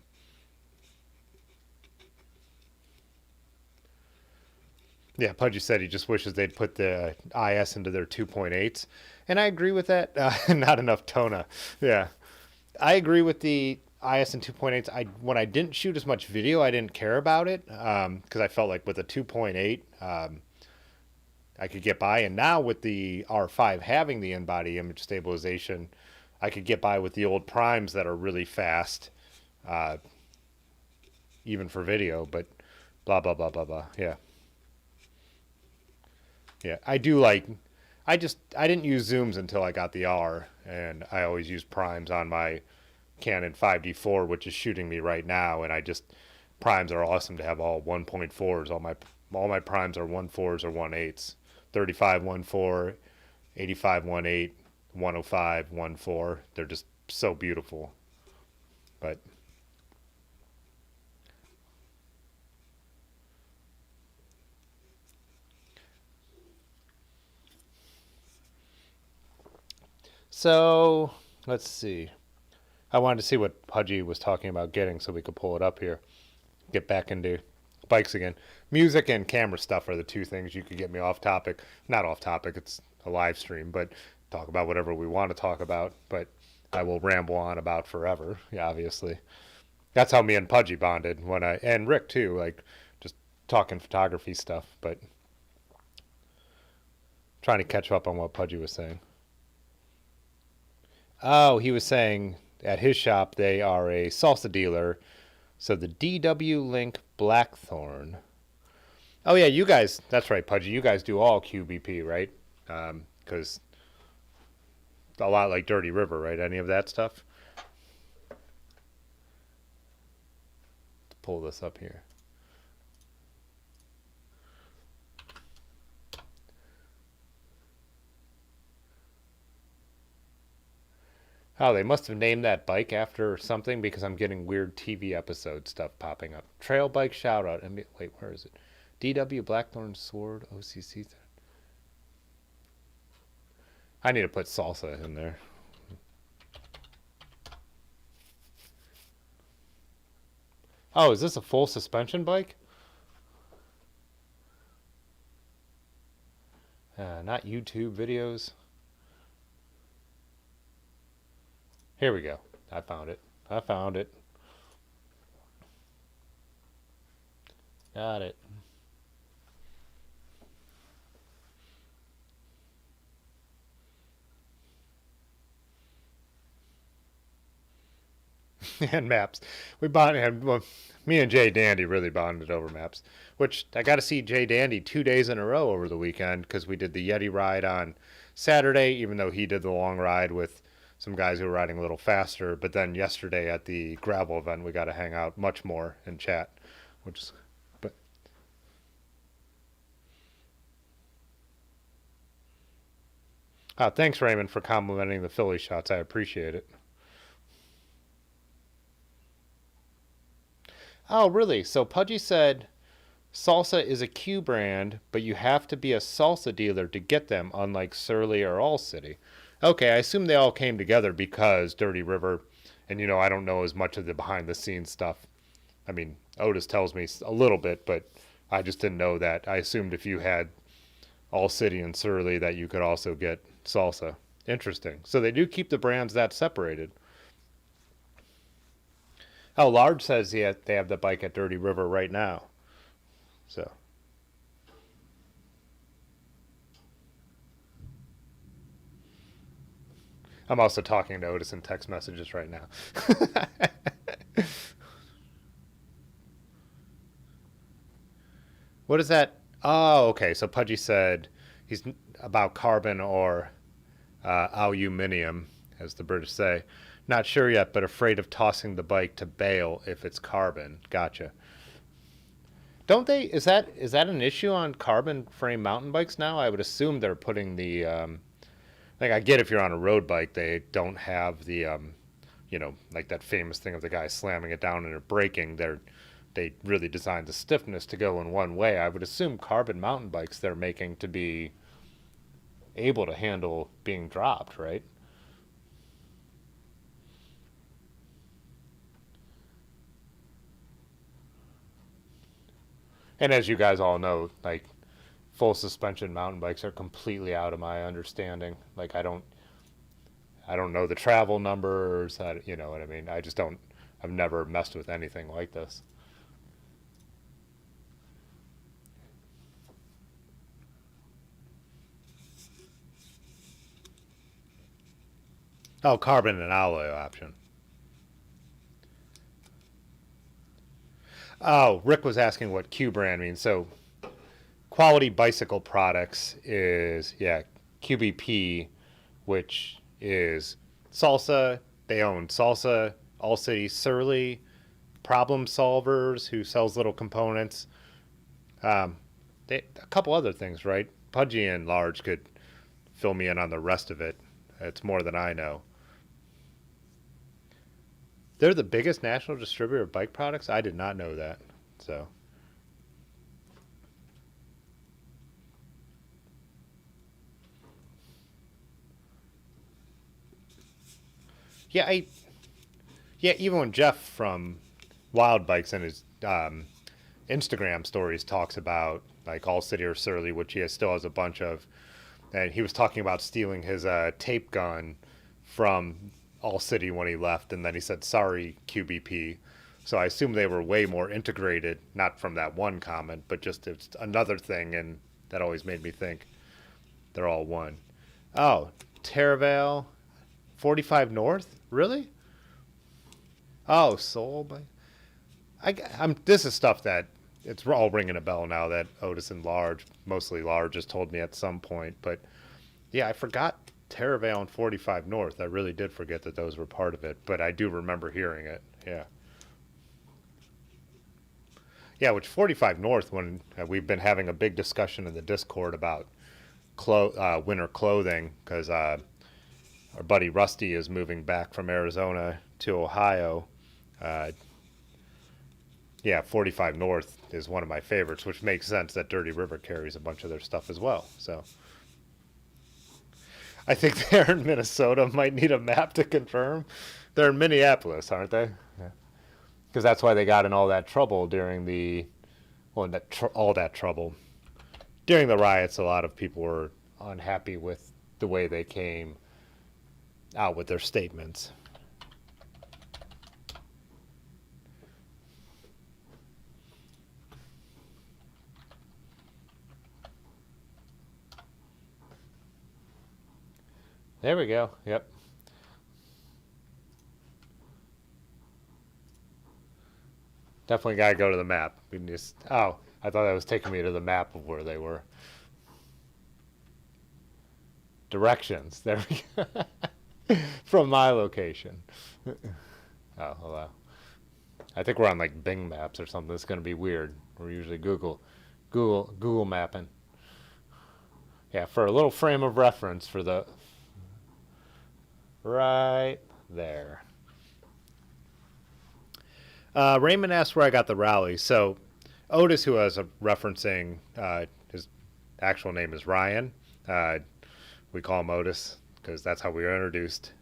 Yeah, Pudgy said he just wishes they'd put the IS into their 2.8s. And I agree with that. Not enough Tona. Yeah. I agree with the IS and 2.8s. When I didn't shoot as much video, I didn't care about it because I felt like with a 2.8, I could get by. And now with the R5 having the in-body image stabilization, I could get by with the old primes that are really fast, even for video. But blah, blah, blah, blah, blah. Yeah. Yeah, I do like. I didn't use zooms until I got the R, and I always use primes on my Canon 5D4, which is shooting me right now. And primes are awesome to have all 1.4s. All my primes are 1.4s or 1.8s. 35 1.4, 85 1.8, 105 1.4. They're just so beautiful. But so let's see. I wanted to see what Pudgy was talking about getting so we could pull it up here. Get back into bikes again. Music and camera stuff are the two things you could get me off topic. Not off topic, it's a live stream, but talk about whatever we want to talk about. But I will ramble on about forever, yeah, obviously. That's how me and Pudgy bonded and Rick too, like just talking photography stuff, but trying to catch up on what Pudgy was saying. Oh, he was saying at his shop they are a salsa dealer. So the DW Link Blackthorn. Oh yeah, you guys. That's right, Pudgy. You guys do all QBP, right? Because a lot like Dirty River, right? Any of that stuff. Let's pull this up here. Oh, they must have named that bike after something because I'm getting weird TV episode stuff popping up. Trail bike shout out. Wait, where is it? DW Blackthorn Sword OCC. I need to put salsa in there. Oh, is this a full suspension bike? Not YouTube videos. Here we go. I found it. Got it. And maps. We bonded. Well, me and Jay Dandy really bonded over maps. Which I got to see Jay Dandy 2 days in a row over the weekend because we did the Yeti ride on Saturday, even though he did the long ride with some guys who were riding a little faster. But then yesterday at the gravel event, we got to hang out much more and chat, which is. But thanks, Raymond, for complimenting the Philly shots. I appreciate it. Oh, really? So Pudgy said Salsa is a Q brand, but you have to be a salsa dealer to get them, unlike Surly or All City. Okay, I assume they all came together because Dirty River, and I don't know as much of the behind the scenes stuff. I mean, Otis tells me a little bit, but I just didn't know that. I assumed if you had All City and Surly that you could also get Salsa. Interesting. So they do keep the brands that separated. Oh, Large says they have the bike at Dirty River right now. So. I'm also talking to Otis in text messages right now. What is that? Oh, okay. So Pudgy said he's about carbon or aluminium, as the British say. Not sure yet, but afraid of tossing the bike to bail if it's carbon. Gotcha. Don't they? Is that an issue on carbon frame mountain bikes now? I would assume they're putting the like I get if you're on a road bike, they don't have the like that famous thing of the guy slamming it down and it breaking. They really designed the stiffness to go in one way. I would assume carbon mountain bikes they're making to be able to handle being dropped, right? And as you guys all know, like full suspension mountain bikes are completely out of my understanding. Like I don't know the travel numbers. You know what I mean? I just don't. I've never messed with anything like this. Oh, carbon and alloy option. Oh, Rick was asking what Q brand means. So, quality bicycle products is, yeah, QBP, which is Salsa. They own Salsa, All City Surly, Problem Solvers, who sells little components. Um, a couple other things, right? Pudgy and Large could fill me in on the rest of it. It's more than I know. They're the biggest national distributor of bike products? I did not know that. So, yeah, yeah, even when Jeff from Wild Bikes in his Instagram stories talks about like All City or Surly, which he still has a bunch of, and he was talking about stealing his tape gun from All City when he left, and then he said, "Sorry, QBP." So I assume they were way more integrated, not from that one comment, but just it's another thing, and that always made me think they're all one. Oh, Terravale, 45 North, really? Oh, Soul Bike. I'm. This is stuff that it's all ringing a bell now that Otis and Large, mostly Large, has told me at some point. But yeah, I forgot Terravale and 45 North. I really did forget that those were part of it, but I do remember hearing it. Yeah. Yeah, which 45 North, when we've been having a big discussion in the Discord about winter clothing, because our buddy Rusty is moving back from Arizona to Ohio. Uh, yeah, 45 North is one of my favorites, which makes sense that Dirty River carries a bunch of their stuff as well. So I think they're in Minnesota. Might need a map to confirm. They're in Minneapolis, aren't they? Yeah. Because that's why they got in all that trouble during the, well, all that trouble. During the riots, a lot of people were unhappy with the way they came out with their statements. There we go. Yep. Definitely got to go to the map. We can just, oh, I thought that was taking me to the map of where they were. Directions. There we go. From my location. Oh, hello. I think we're on like Bing Maps or something. It's going to be weird. We're usually Google mapping. Yeah, for a little frame of reference for the right there. Raymond asked where I got the rally. So Otis, who I was referencing, his actual name is Ryan. We call him Otis because that's how we were introduced.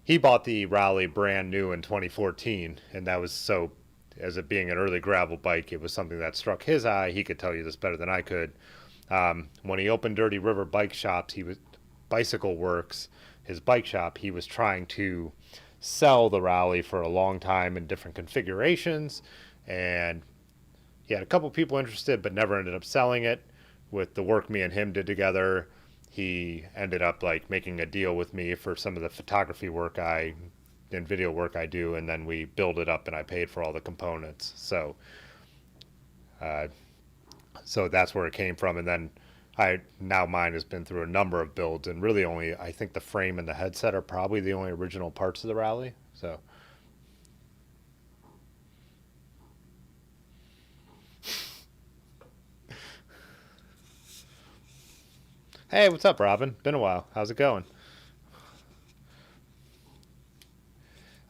He bought the Raleigh brand new in 2014, and that was so, as it being an early gravel bike, it was something that struck his eye. He could tell you this better than I could. When he opened Dirty River Bike Shops, Bicycle Works, his bike shop, he was trying to sell the Raleigh for a long time in different configurations, and he had a couple people interested, but never ended up selling it. With the work me and him did together, he ended up like making a deal with me for some of the photography work and video work I do, and then we build it up and I paid for all the components. So that's where it came from. And then mine has been through a number of builds, and really only, I think the frame and the headset are probably the only original parts of the Raleigh. So hey, what's up, Robin? Been a while. How's it going?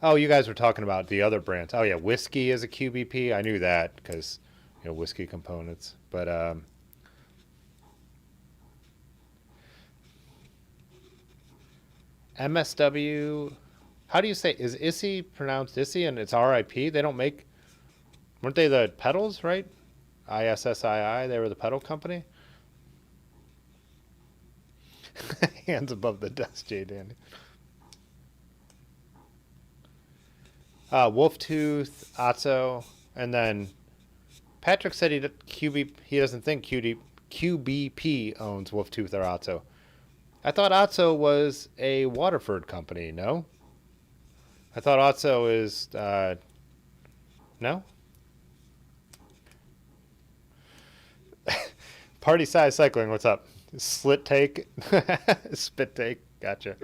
Oh, you guys were talking about the other brands. Oh yeah, Whiskey is a QBP. I knew that because Whiskey components. But MSW. How do you say? Is Issy pronounced Issy and it's RIP? They don't make. Weren't they the pedals, right? ISSII, they were the pedal company. Hands above the desk, J. Dandy. Wolftooth, Atso, and then Patrick said he doesn't think QBP owns Wolftooth or Atso. I thought Atso was a Waterford company, no? I thought Atso is, no? Party Size Cycling, what's up? Slit take? Spit take, gotcha.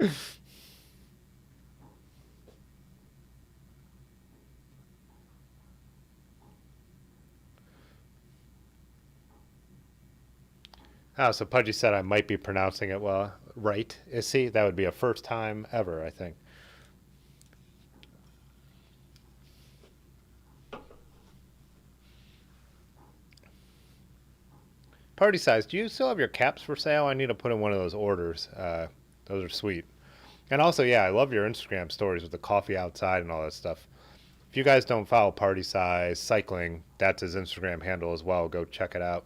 Oh, so Pudgy said I might be pronouncing it well, right? Is he? That would be a first time ever, I think. Party Size, do you still have your caps for sale? I need to put in one of those orders. Those are sweet. And also, yeah, I love your Instagram stories with the coffee outside and all that stuff. If you guys don't follow Party Size Cycling, that's his Instagram handle as well. Go check it out.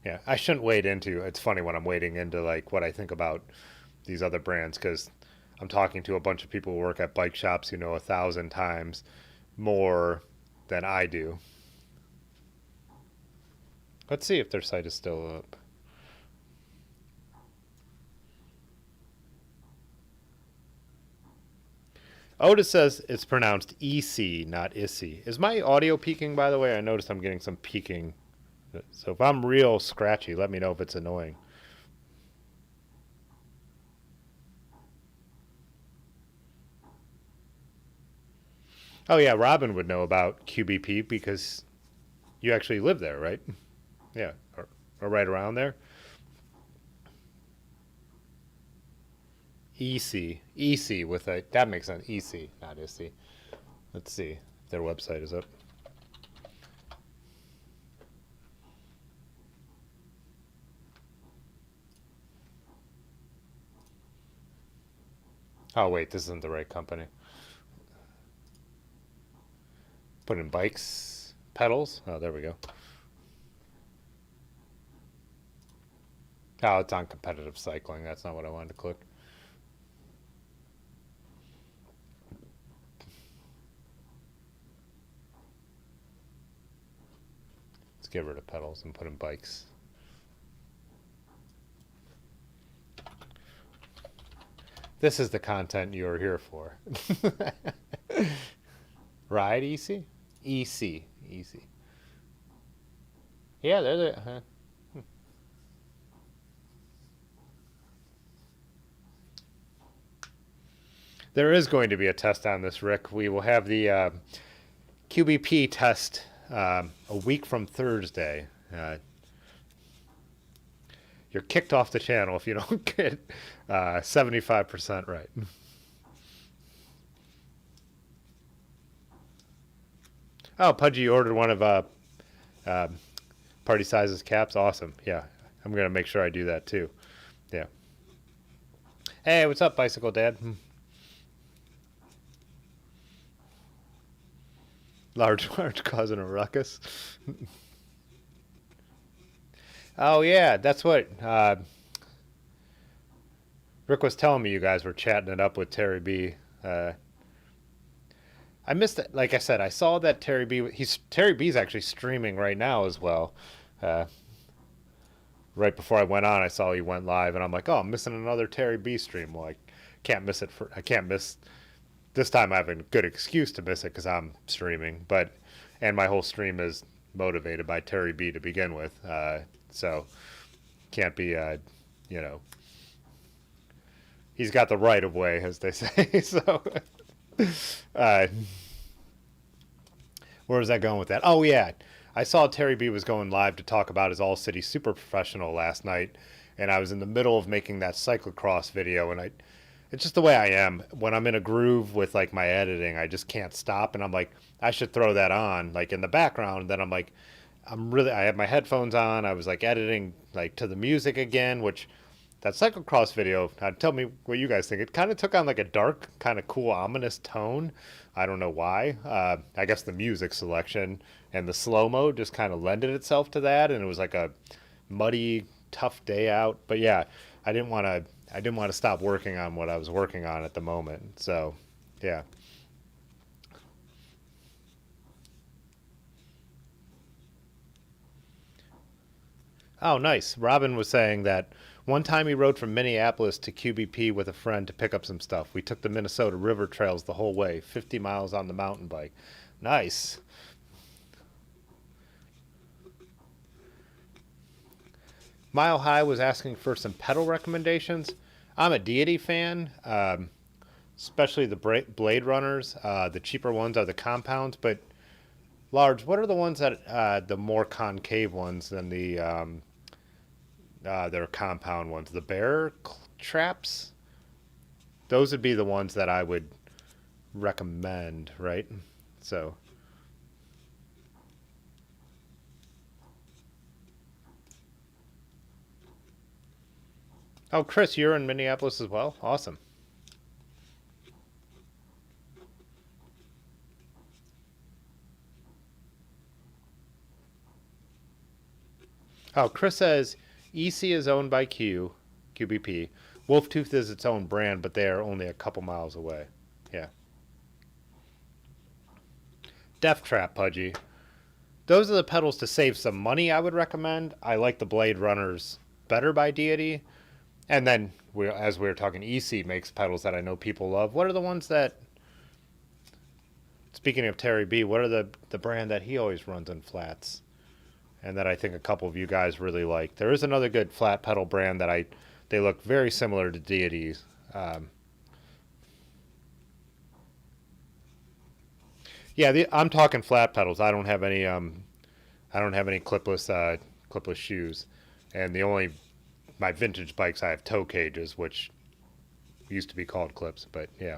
Yeah, I shouldn't wade into. It's funny when I'm wading into like what I think about these other brands because I'm talking to a bunch of people who work at bike shops who know 1,000 times more than I do. Let's see if their site is still up. Otis says it's pronounced EC, not Issy. Is my audio peaking, by the way? I noticed I'm getting some peaking. So if I'm real scratchy, let me know if it's annoying. Oh, yeah, Robin would know about QBP because you actually live there, right? Yeah, or right around there. EC with a, that makes sense. EC, not Issy. Let's see if their website is up. Oh, wait, this isn't the right company. Put in bikes, pedals. Oh, there we go. Oh, it's on competitive cycling. That's not what I wanted to click. Let's get rid of pedals and put in bikes. This is the content you're here for. Ride EC? EC. Easy. Yeah, they're there. There is going to be a test on this, Rick. We will have the QBP test a week from Thursday. You're kicked off the channel if you don't get 75% right. Oh, Pudgy ordered one of Party Size's caps. Awesome. Yeah, I'm going to make sure I do that too. Yeah. Hey, what's up, Bicycle Dad? Large causing a ruckus. Oh, yeah, that's what Rick was telling me. You guys were chatting it up with Terry B. I missed it. Like I said, I saw that Terry B's actually streaming right now as well. Right before I went on, I saw he went live, and I'm like, oh, I'm missing another Terry B stream. Well, I can't miss it. I can't miss. This time I have a good excuse to miss it because I'm streaming, and my whole stream is motivated by Terry B to begin with. So can't be, he's got the right of way, as they say. So, where was I going with that? Oh, yeah. I saw Terry B was going live to talk about his All City Super Professional last night, and I was in the middle of making that cyclocross video, and it's just the way I am. When I'm in a groove with like my editing, I just can't stop, and I'm like, I should throw that on like in the background. And then I'm like, I have my headphones on. I was like editing like to the music again, which that cyclocross video, tell me what you guys think. It kind of took on like a dark, kind of cool, ominous tone. I don't know why. I guess the music selection and the slow mo just kind of lended itself to that, and it was like a muddy, tough day out. But yeah, I didn't want to. I didn't want to stop working on what I was working on at the moment. So, yeah. Oh, nice. Robin was saying that one time he rode from Minneapolis to QBP with a friend to pick up some stuff. We took the Minnesota River trails the whole way, 50 miles on the mountain bike. Nice. Mile High was asking for some pedal recommendations. I'm a Deity fan, especially the Blade Runners. The cheaper ones are the compounds, but large. What are the ones that the more concave ones than the their compound ones? The bear traps. Those would be the ones that I would recommend, right? So. Oh, Chris, you're in Minneapolis as well? Awesome. Oh, Chris says EC is owned by QBP. Wolftooth is its own brand, but they are only a couple miles away. Yeah. Death Trap, Pudgy. Those are the pedals to save some money I would recommend. I like the Blade Runners better by Deity. And then, as we were talking, EC makes pedals that I know people love. What are the ones that, speaking of Terry B, what are the brand that he always runs in flats? And that I think a couple of you guys really like. There is another good flat pedal brand that they look very similar to Deity's. Yeah, I'm talking flat pedals. I don't have any clipless shoes, and my vintage bikes I have toe cages, which used to be called clips, but yeah.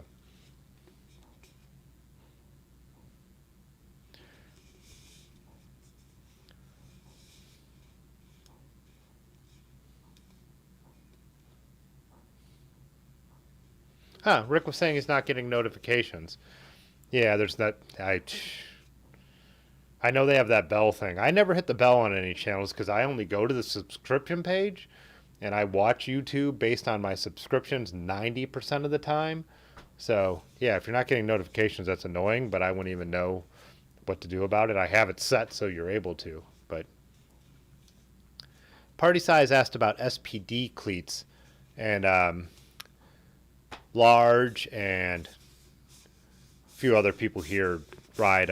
Huh, Rick was saying he's not getting notifications. Yeah, there's that. I know they have that bell thing. I never hit the bell on any channels because I only go to the subscription page, and I watch YouTube based on my subscriptions 90% of the time. So, yeah, if you're not getting notifications, that's annoying, but I wouldn't even know what to do about it. I have it set so you're able to, but Party Size asked about SPD cleats, and Large and a few other people here ride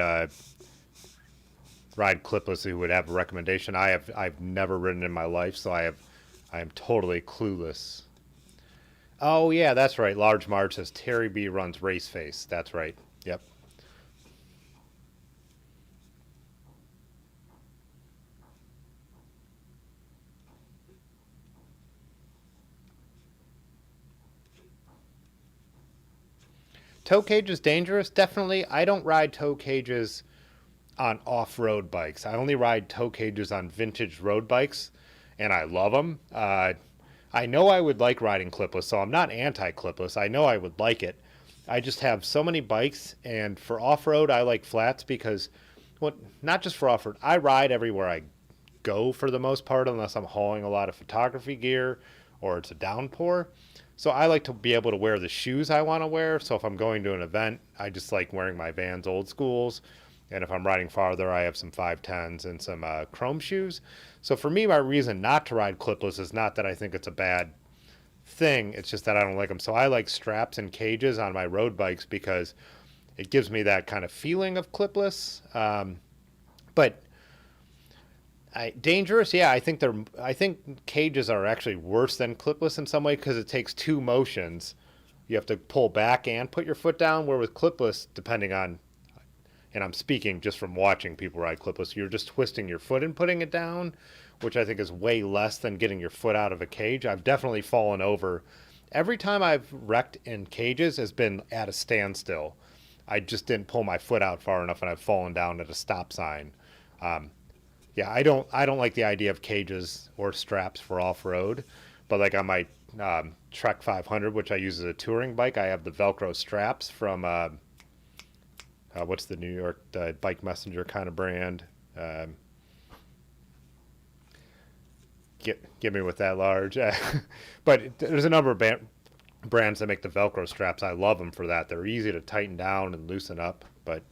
clipless who would have a recommendation. I've never ridden in my life, so I am totally clueless. Oh yeah, that's right. Large Marge says Terry B runs Race Face. That's right. Yep. Toe cage is dangerous? Definitely. I don't ride toe cages on off-road bikes. I only ride toe cages on vintage road bikes, and I love them. I know I would like riding clipless, so I'm not anti-clipless. I know I would like it. I just have so many bikes, and for off-road, I like flats because, well, not just for off-road. I ride everywhere I go for the most part, unless I'm hauling a lot of photography gear or it's a downpour. So I like to be able to wear the shoes I want to wear. So if I'm going to an event, I just like wearing my Vans old schools. And if I'm riding farther, I have some 510s and some chrome shoes. So for me, my reason not to ride clipless is not that I think it's a bad thing. It's just that I don't like them. So I like straps and cages on my road bikes because it gives me that kind of feeling of clipless. But dangerous, yeah. I think cages are actually worse than clipless in some way because it takes two motions. You have to pull back and put your foot down. Where with clipless, depending on, and I'm speaking just from watching people ride clipless, you're just twisting your foot and putting it down, which I think is way less than getting your foot out of a cage. I've definitely fallen over. Every time I've wrecked in cages has been at a standstill. I just didn't pull my foot out far enough, and I've fallen down at a stop sign. Yeah, I don't like the idea of cages or straps for off road, but like on my Trek 500, which I use as a touring bike. I have the Velcro straps from what's the New York Bike Messenger kind of brand. Get me with that large. But there's a number of brands that make the Velcro straps. I love them for that. They're easy to tighten down and loosen up. But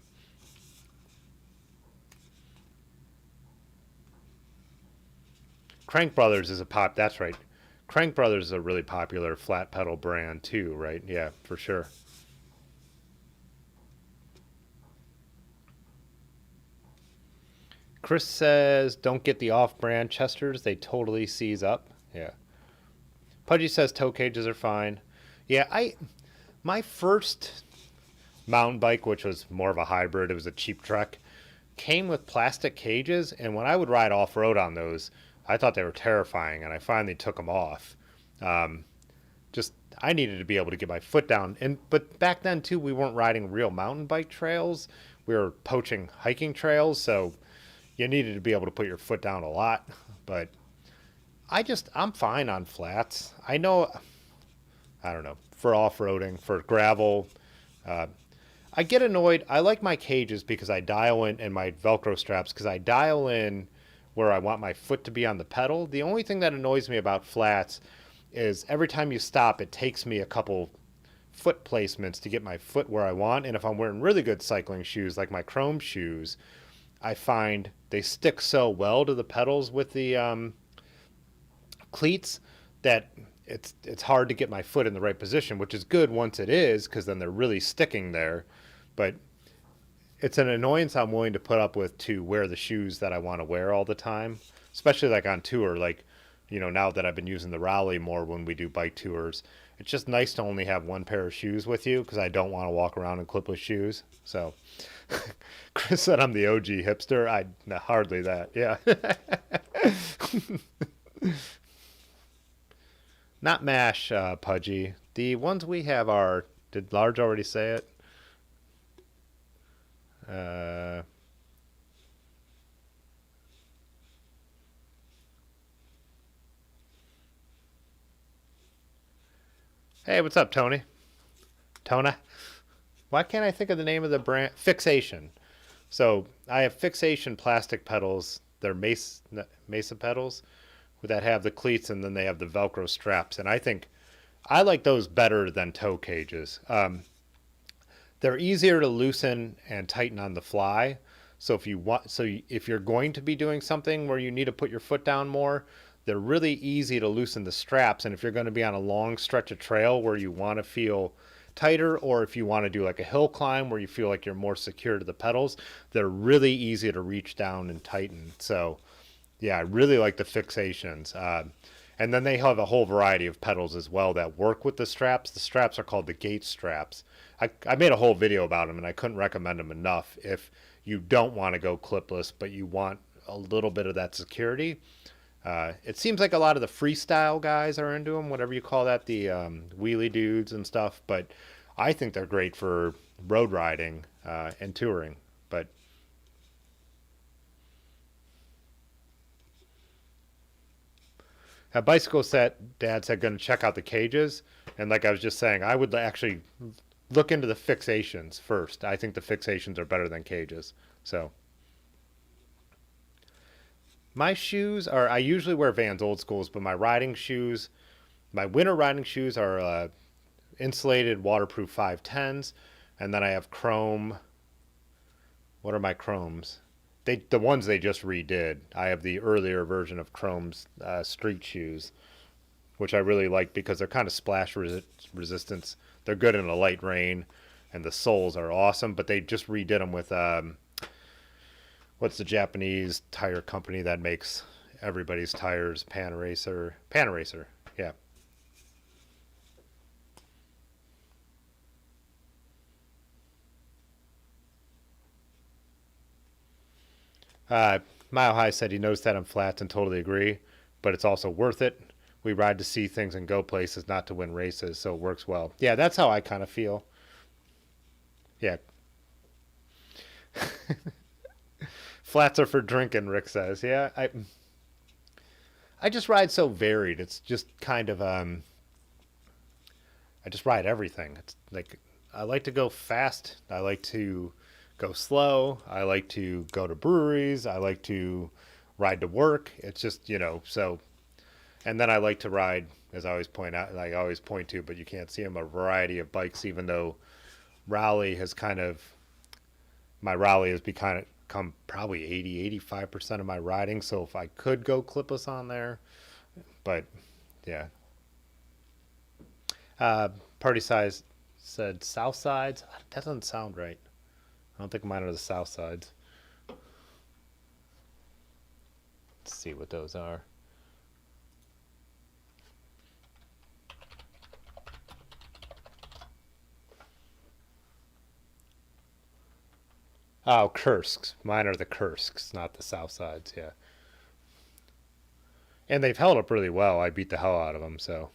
Crank Brothers is that's right. Crank Brothers is a really popular flat pedal brand too, right? Yeah, for sure. Chris says, don't get the off-brand Chesters. They totally seize up. Yeah. Pudgy says toe cages are fine. Yeah, my first mountain bike, which was more of a hybrid, it was a cheap Trek, came with plastic cages, and when I would ride off-road on those, I thought they were terrifying, and I finally took them off. Just I needed to be able to get my foot down, but back then too, we weren't riding real mountain bike trails. We were poaching hiking trails, so you needed to be able to put your foot down a lot. But I'm fine on flats. I don't know, for off-roading, for gravel. I get annoyed. I like my cages because I dial in, and my Velcro straps because I dial in where I want my foot to be on the pedal. The only thing that annoys me about flats is every time you stop, it takes me a couple foot placements to get my foot where I want. And if I'm wearing really good cycling shoes, like my Chrome shoes, I find they stick so well to the pedals with the cleats that it's hard to get my foot in the right position, which is good once it is, because then they're really sticking there. But it's an annoyance I'm willing to put up with to wear the shoes that I want to wear all the time, especially like on tour. Like, now that I've been using the Raleigh more when we do bike tours, it's just nice to only have one pair of shoes with you because I don't want to walk around in clipless shoes. So Chris said I'm the OG hipster. Hardly that. Yeah. Not MASH, Pudgy. The ones we have are, did Large already say it? Hey, what's up, Tony? Tona? Why can't I think of the name of the brand? Fixation. So I have Fixation plastic pedals. They're Mesa pedals that have the cleats, and then they have the Velcro straps. And I think I like those better than toe cages. They're easier to loosen and tighten on the fly. So if you're going to be doing something where you need to put your foot down more, they're really easy to loosen the straps. And if you're going to be on a long stretch of trail where you want to feel tighter, or if you want to do like a hill climb where you feel like you're more secure to the pedals, they're really easy to reach down and tighten. So yeah, I really like the Fixations. And then they have a whole variety of pedals as well that work with the straps. The straps are called the gate straps. I made a whole video about them, and I couldn't recommend them enough if you don't want to go clipless, but you want a little bit of that security. It seems like a lot of the freestyle guys are into them, whatever you call that, the wheelie dudes and stuff. But I think they're great for road riding and touring. But a bicycle set, Dad said, going to check out the cages. And like I was just saying, I would actually look into the Fixations first. I think the Fixations are better than cages. So my shoes are, I usually wear Vans Old Schools, but my winter riding shoes are insulated waterproof 510s. And then I have chrome. What are my chromes? The ones they just redid. I have the earlier version of Chrome's street shoes, which I really like because they're kind of splash resistance. They're good in a light rain, and the soles are awesome. But they just redid them with what's the Japanese tire company that makes everybody's tires? Panaracer. Yeah. Mile High said he knows that on flats and totally agree, but it's also worth it. We ride to see things and go places, not to win races, so it works well. Yeah, that's how I kind of feel. Yeah. Flats are for drinking, Rick says. Yeah, I just ride so varied. It's just kind of I just ride everything. It's like I like to go fast. I like to go slow. I like to go to breweries. I like to ride to work. It's just, so. And then I like to ride, as I always point out, like I always point to, but you can't see them, a variety of bikes, even though rally has kind of, my rally has become probably 85% of my riding. So if I could go clipless on there, but yeah. Uh, Party size said south sides. That doesn't sound right. I don't think mine are the south sides. Let's see what those are. Oh, Kursks. Mine are the Kursks, not the south sides. Yeah. And they've held up really well. I beat the hell out of them, so.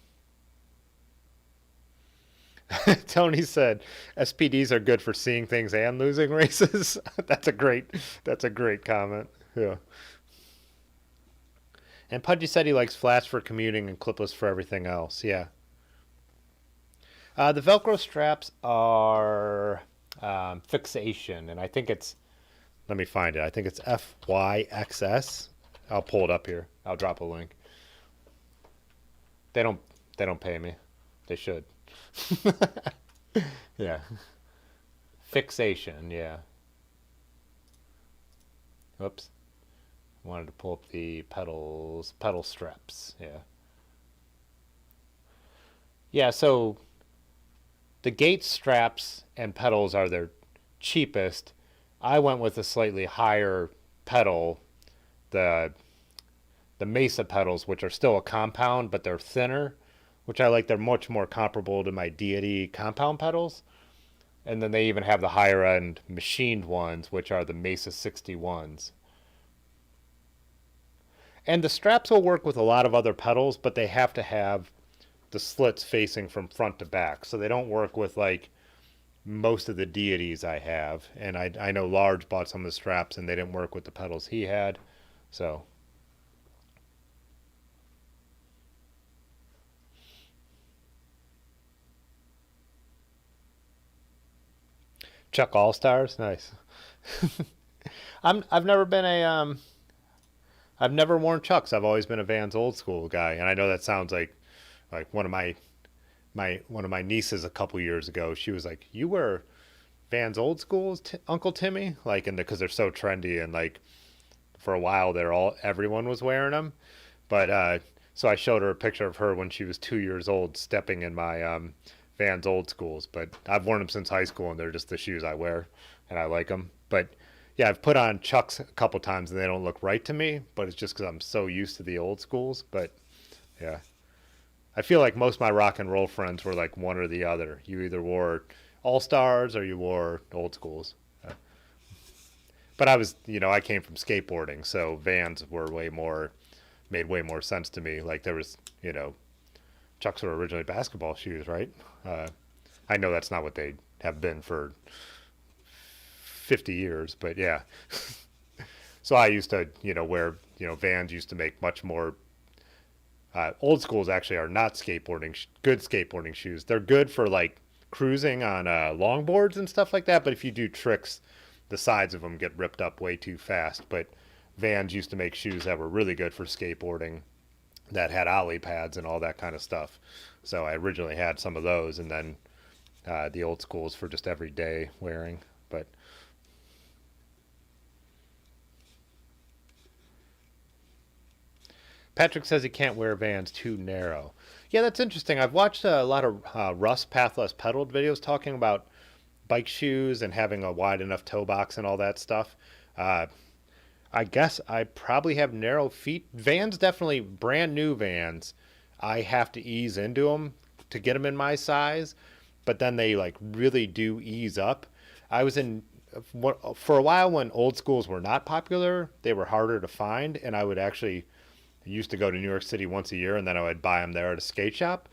Tony said SPDs are good for seeing things and losing races. That's a great comment. Yeah. And Pudgy said he likes flats for commuting and clipless for everything else. Yeah. The Velcro straps are fixation, and I think it's. Let me find it. I think it's FYXS. I'll pull it up here. I'll drop a link. They don't. They don't pay me. They should. Yeah. Fixation. Yeah. Whoops. Wanted to pull up the pedal straps. Yeah. Yeah. So the gate straps and pedals are their cheapest. I went with a slightly higher pedal, the Mesa pedals, which are still a compound, but they're thinner, which I like. They're much more comparable to my Deity compound pedals. And then they even have the higher end machined ones, which are the Mesa 61s. And the straps will work with a lot of other pedals, but they have to have the slits facing from front to back. So they don't work with like most of the Deities I have. And I know Large bought some of the straps and they didn't work with the pedals he had. So. Chuck All Stars, nice. I've never been a I've never worn Chucks. I've always been a Vans old school guy, and I know that sounds like one of my nieces a couple years ago. She was like, "You wear Vans old schools, Uncle Timmy?" Like, and because they're so trendy, and like for a while everyone was wearing them. But so I showed her a picture of her when she was 2 years old, stepping in my Vans old schools. But I've worn them since high school, and they're just the shoes I wear, and I like them. But yeah, I've put on Chucks a couple times, and they don't look right to me. But it's just because I'm so used to the old schools. But yeah, I feel like most of my rock and roll friends were like one or the other. You either wore All Stars or you wore old schools. But I came from skateboarding, so Vans made way more sense to me. Like there was, Chucks were originally basketball shoes, right? I know that's not what they have been for 50 years, but yeah. So I used to, wear, Vans used to make much more. Old schools actually are not good skateboarding shoes. They're good for like cruising on longboards and stuff like that. But if you do tricks, the sides of them get ripped up way too fast. But Vans used to make shoes that were really good for skateboarding, that had ollie pads and all that kind of stuff. So I originally had some of those, and then the old schools for just everyday wearing. But Patrick says he can't wear Vans too narrow. Yeah, that's interesting. I've watched a lot of Russ Pathless Pedaled videos talking about bike shoes and having a wide enough toe box and all that stuff. Uh, I guess I probably have narrow feet. Vans, definitely brand new Vans. I have to ease into them to get them in my size, but then they like really do ease up. I was in for a while when old schools were not popular. They were harder to find, and I would actually used to go to New York City once a year, and then I would buy them there at a skate shop.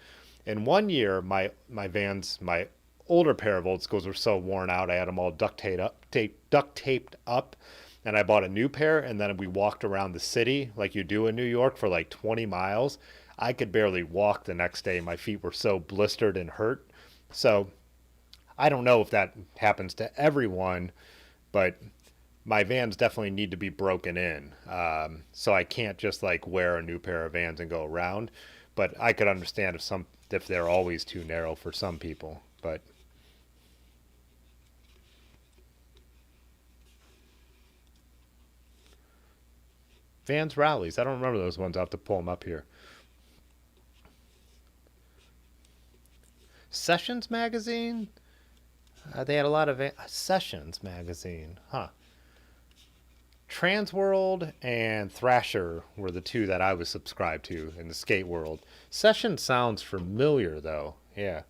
And one year, my Vans, my older pair of old schools were so worn out, I had them all duct taped up, and I bought a new pair. And then we walked around the city like you do in New York for like 20 miles. I could barely walk the next day. My feet were so blistered and hurt. So I don't know if that happens to everyone, but my Vans definitely need to be broken in. So I can't just like wear a new pair of Vans and go around. But I could understand if they're always too narrow for some people. But Vans rallies, I don't remember those ones. I'll have to pull them up here. Sessions magazine. They had a lot of Sessions magazine, huh? Transworld and Thrasher were the two that I was subscribed to in the skate world. Session sounds familiar, though. Yeah.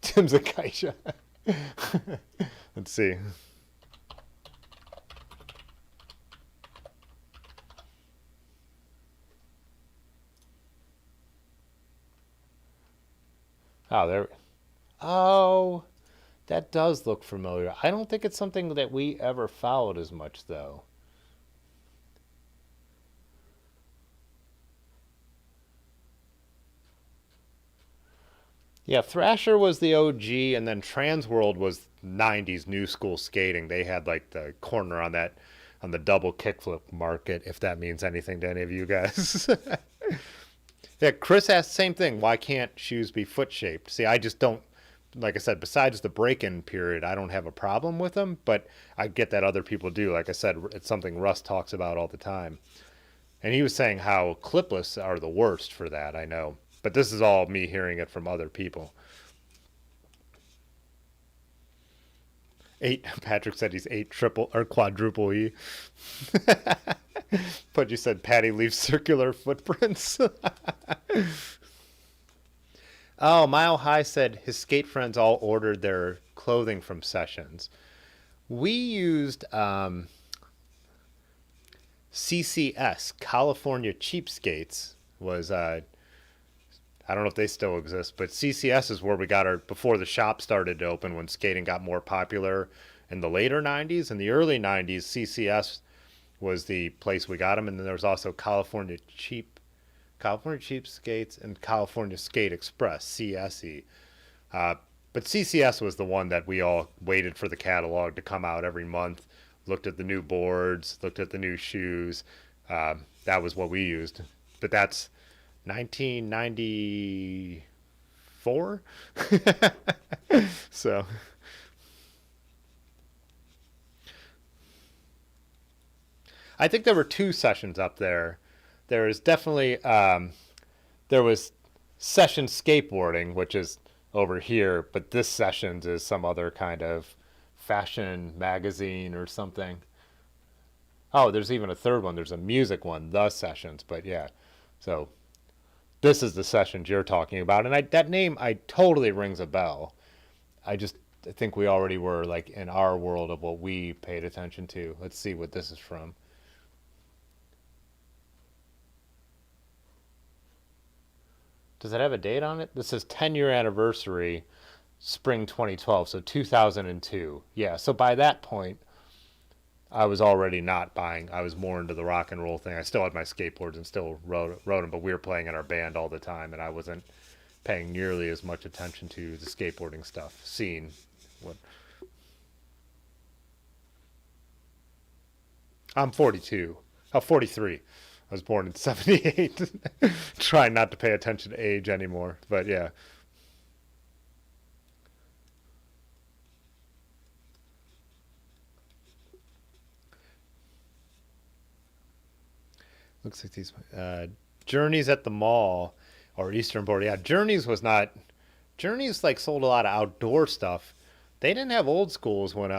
Tim Zakaisha. Let's see. Oh, there. Oh, that does look familiar. I don't think it's something that we ever followed as much, though. Yeah, Thrasher was the OG, and then Transworld was '90s new school skating. They had like the corner on that on the double kickflip market, if that means anything to any of you guys. Yeah, Chris asked the same thing. Why can't shoes be foot shaped? See, I just don't. Like I said, besides the break-in period, I don't have a problem with them, but I get that other people do. Like I said, it's something Russ talks about all the time. And he was saying how clipless are the worst for that, I know. But this is all me hearing it from other people. Eight. Patrick said he's eight triple or quadruple E. But you said Patty leaves circular footprints. Oh, Mile High said his skate friends all ordered their clothing from Sessions. We used CCS, California Cheapskates, was I don't know if they still exist, but CCS is where we got our before the shop started to open when skating got more popular in the later 90s. In the early 90s, CCS was the place we got them, and then there was also California Cheapskates and California Skate Express, CSE. Uh, but CCS was the one that we all waited for the catalog to come out every month, looked at the new boards, looked at the new shoes. That was what we used. But that's 1994. So I think there were two sessions up there. There was definitely there was session skateboarding, which is over here, but this sessions is some other kind of fashion magazine or something. Oh, there's even a third one. There's a music one, the sessions. But yeah, so this is the sessions you're talking about, and that name I totally rings a bell. I just think we already were like in our world of what we paid attention to. Let's see what this is from. Does it have a date on it? This says 10-year anniversary, spring 2012, so 2002. Yeah, so by that point, I was already not buying. I was more into the rock and roll thing. I still had my skateboards and still rode them, but we were playing in our band all the time, and I wasn't paying nearly as much attention to the skateboarding stuff. Seeing what I'm 42. Oh, 43. I was born in 78. Trying not to pay attention to age anymore, but yeah. Looks like these Journeys at the Mall or Eastern Board. Yeah, Journeys was not. Journeys like sold a lot of outdoor stuff. They didn't have old schools when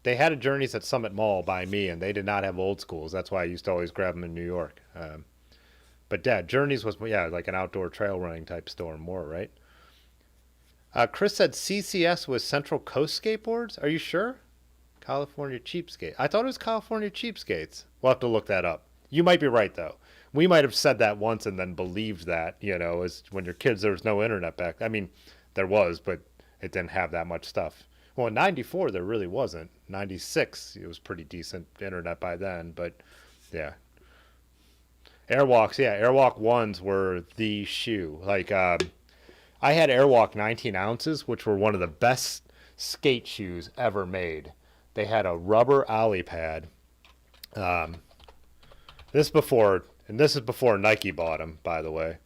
they had a Journeys at Summit Mall by me, and they did not have old schools. That's why I used to always grab them in New York. But yeah, Journeys was like an outdoor trail running type store more, right? Chris said CCS was Central Coast Skateboards. Are you sure? California Cheapskate. I thought it was California Cheapskates. We'll have to look that up. You might be right though. We might have said that once and then believed that, as when you're kids there was no internet back. I mean, there was, but it didn't have that much stuff. Well, in 94 there really wasn't. 96 it was pretty decent internet by then, but yeah. Airwalks, yeah, Airwalk 1s were the shoe. Like, I had Airwalk 19 ounces, which were one of the best skate shoes ever made. They had a rubber ollie pad. Um, this is before Nike bought them, by the way,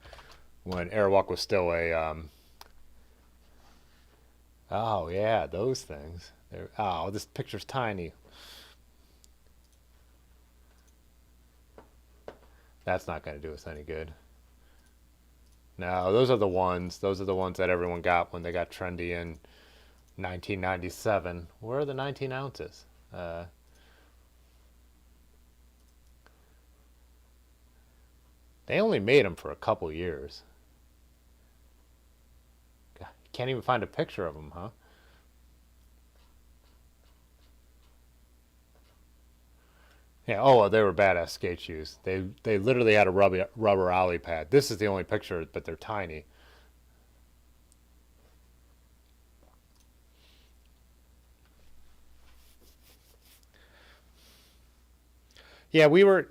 when Airwalk was still a. Oh yeah, those things. Oh, this picture's tiny. That's not going to do us any good. No, those are the ones. Those are the ones that everyone got when they got trendy in 1997. Where are the 19 ounces? They only made them for a couple years. God, you can't even find a picture of them, huh? Yeah. Oh, well, they were badass skate shoes. They literally had a rubber ollie pad. This is the only picture, but they're tiny. Yeah, we were.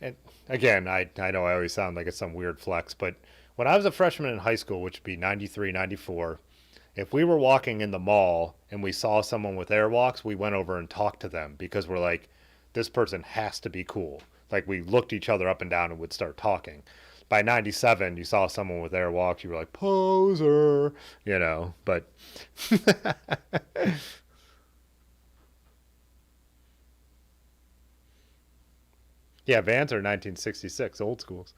And again, I know I always sound like it's some weird flex, but when I was a freshman in high school, which would be 93, 94, if we were walking in the mall and we saw someone with airwalks, we went over and talked to them because we're like, this person has to be cool. Like we looked each other up and down and would start talking. By 97, you saw someone with airwalks, you were like, poser, but yeah, Vans are 1966, old schools.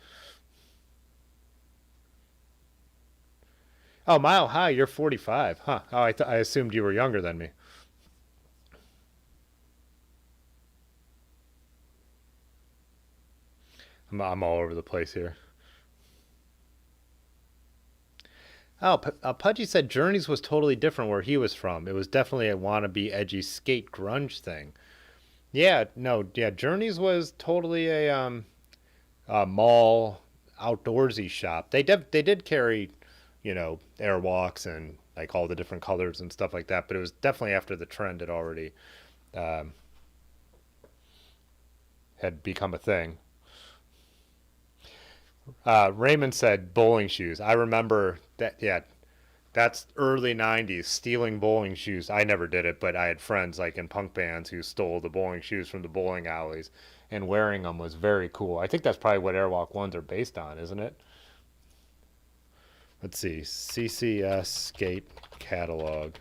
Oh, Mile High, you're 45, huh? Oh, I assumed you were younger than me. I'm all over the place here. Oh, Pudgy said Journeys was totally different where he was from. It was definitely a wannabe edgy skate grunge thing. Yeah, no, yeah, Journeys was totally a mall outdoorsy shop. They did carry, airwalks and like all the different colors and stuff like that, but it was definitely after the trend had already um, had become a thing. Raymond said bowling shoes. I remember that. Yeah, that's early 90s, stealing bowling shoes. I never did it, but I had friends like in punk bands who stole the bowling shoes from the bowling alleys, and wearing them was very cool. I think that's probably what Airwalk 1s are based on, isn't it? Let's see. CCS skate catalog.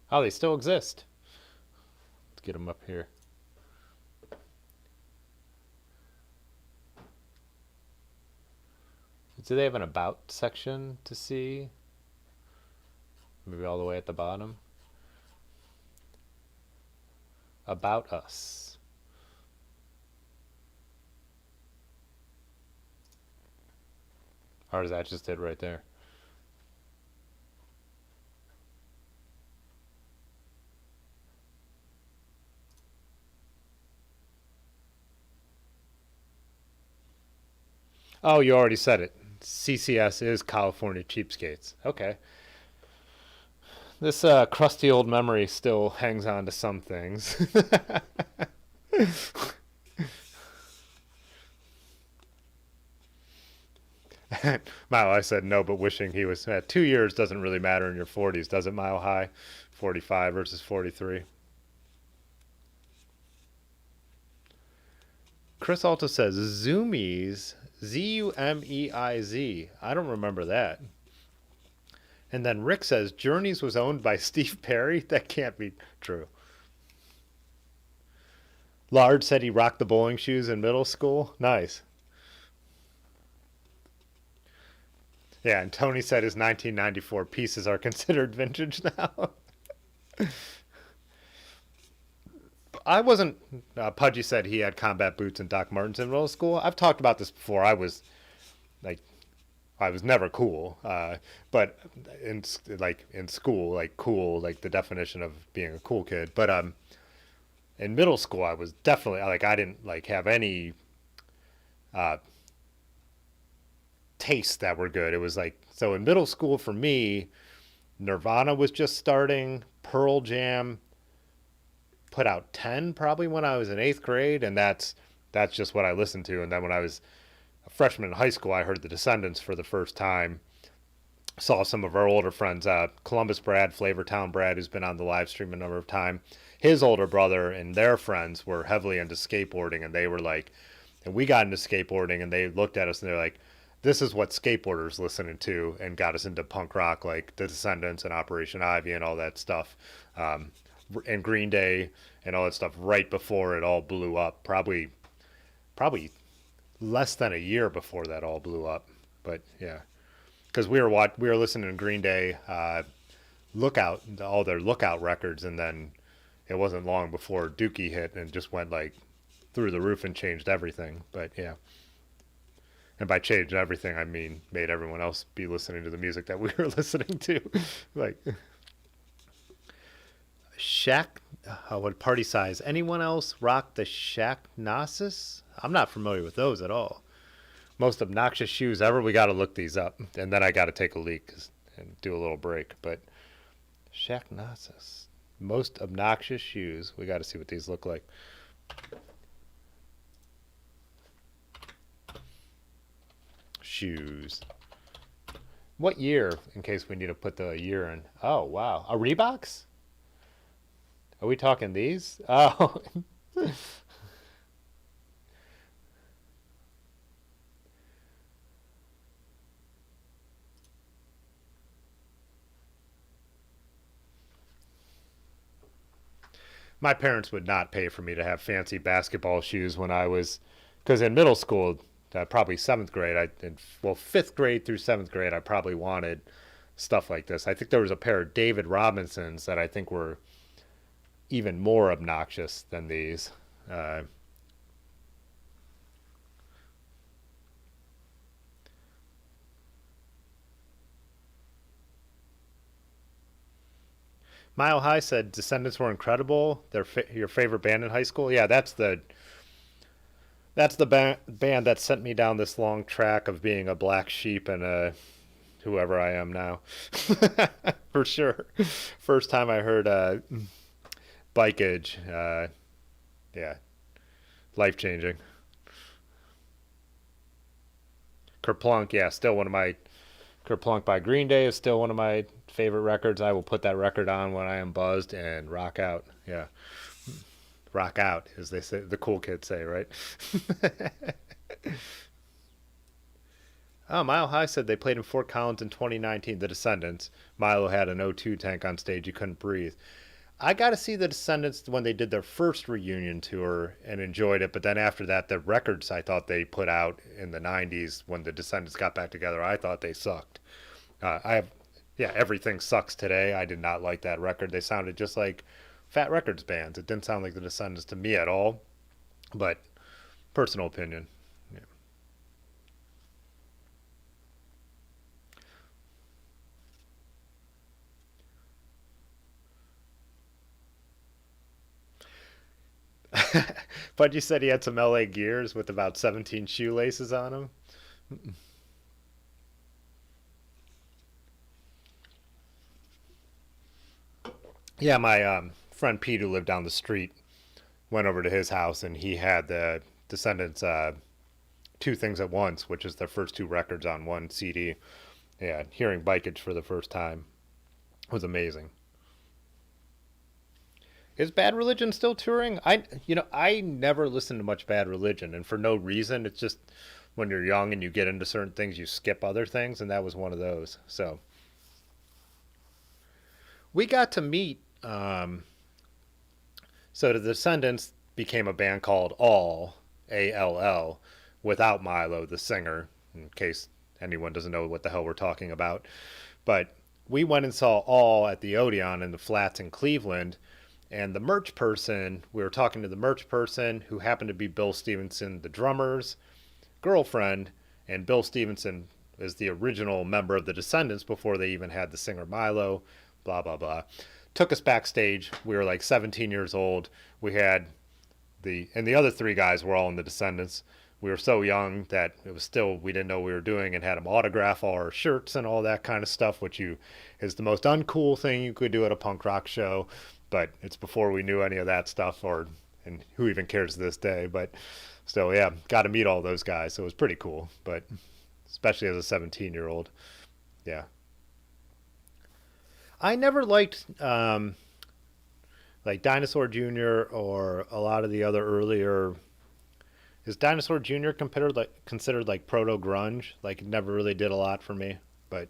Oh, they still exist. Let's get them up here. Do they have an about section to see? Maybe all the way at the bottom. About us. Or is that just it right there? Oh, you already said it. CCS is California Cheapskates. Okay. This crusty old memory still hangs on to some things. Mile High said no, but wishing he was. 2 years doesn't really matter in your 40s, does it, Mile High? 45 versus 43. Chris also says Zoomies, Zumeiz. I don't remember that. And then Rick says Journeys was owned by Steve Perry. That can't be true. Lard said he rocked the bowling shoes in middle school. Nice. Yeah, and Tony said his 1994 pieces are considered vintage now. I wasn't. Pudgy said he had combat boots and Doc Martens in middle school. I've talked about this before. Like, I was never cool, but in school, like cool, like the definition of being a cool kid. But in middle school, I was definitely like I didn't like have any uh, tastes that were good. It was like so in middle school for me, Nirvana was just starting, Pearl Jam, put out 10 probably when I was in 8th grade, and that's just what I listened to. And then when I was a freshman in high school, I heard the Descendants for the first time. Saw some of our older friends, Columbus Brad, Flavortown Brad, who's been on the live stream a number of times. His older brother and their friends were heavily into skateboarding, and they were like, and we got into skateboarding, and they looked at us and they're like, this is what skateboarders listening to, and got us into punk rock like the Descendants and Operation Ivy and all that stuff, and Green Day and all that stuff right before it all blew up. Probably less than a year before that all blew up. But yeah, because we were listening to Green Day, Lookout, all their Lookout records, and then it wasn't long before Dookie hit and just went like through the roof and changed everything. But yeah. And by changed everything, I mean made everyone else be listening to the music that we were listening to. Like, what party size? Anyone else rock the Shaq Gnosis? I'm not familiar with those at all. Most obnoxious shoes ever? We got to look these up. And then I got to take a leak and do a little break. But Shaq Gnosis. Most obnoxious shoes. We got to see what these look like. Shoes. What year, in case we need to put the year in? Oh, wow. A Reeboks? Are we talking these? Oh. My parents would not pay for me to have fancy basketball shoes when I was, because in middle school, probably 7th grade, 5th grade through 7th grade, I probably wanted stuff like this. I think there was a pair of David Robinsons that I think were even more obnoxious than these. Mile High said Descendants were incredible. They're your favorite band in high school. Yeah, that's the band that sent me down this long track of being a black sheep and a whoever I am now. For sure. First time I heard Bikeage, yeah, life changing. Kerplunk, yeah, still one of my Kerplunk by Green Day is still one of my favorite records. I will put that record on when I am buzzed and rock out. Yeah. Rock out, as they say, the cool kids say, right? Oh, Mile High said they played in Fort Collins in 2019, the Descendants. Milo had an O2 tank on stage. You couldn't breathe. I got to see the Descendants when they did their first reunion tour and enjoyed it. But then after that, the records I thought they put out in the 90s when the Descendants got back together, I thought they sucked. Everything Sucks Today. I did not like that record. They sounded just like Fat Records bands. It didn't sound like the Descendants to me at all. But personal opinion. But you said he had some LA Gears with about 17 shoelaces on them. Yeah, my friend Pete, who lived down the street, went over to his house and he had the Descendants Two Things at Once, which is their first two records on one CD. Yeah, hearing Bikeage for the first time was amazing. Is Bad Religion still touring? I never listened to much Bad Religion, and for no reason. It's just when you're young and you get into certain things, you skip other things, and that was one of those. So we got to meet. So the Descendants became a band called ALL, without Milo, the singer, in case anyone doesn't know what the hell we're talking about. But we went and saw All at the Odeon in the Flats in Cleveland. And the merch person, we were talking to the merch person who happened to be Bill Stevenson, the drummer's girlfriend. And Bill Stevenson is the original member of the Descendants before they even had the singer Milo, blah, blah, blah. Took us backstage. We were like 17 years old. We had and the other three guys were all in the Descendants. we were so young that it was still, we didn't know what we were doing, and had them autograph all our shirts and all that kind of stuff, which is the most uncool thing you could do at a punk rock show. But it's before we knew any of that stuff, and who even cares to this day. But still, yeah, got to meet all those guys, so it was pretty cool. But especially as a 17-year-old, yeah. I never liked like Dinosaur Jr. or a lot of the other earlier. Is Dinosaur Jr. considered like proto grunge? Like, it never really did a lot for me, but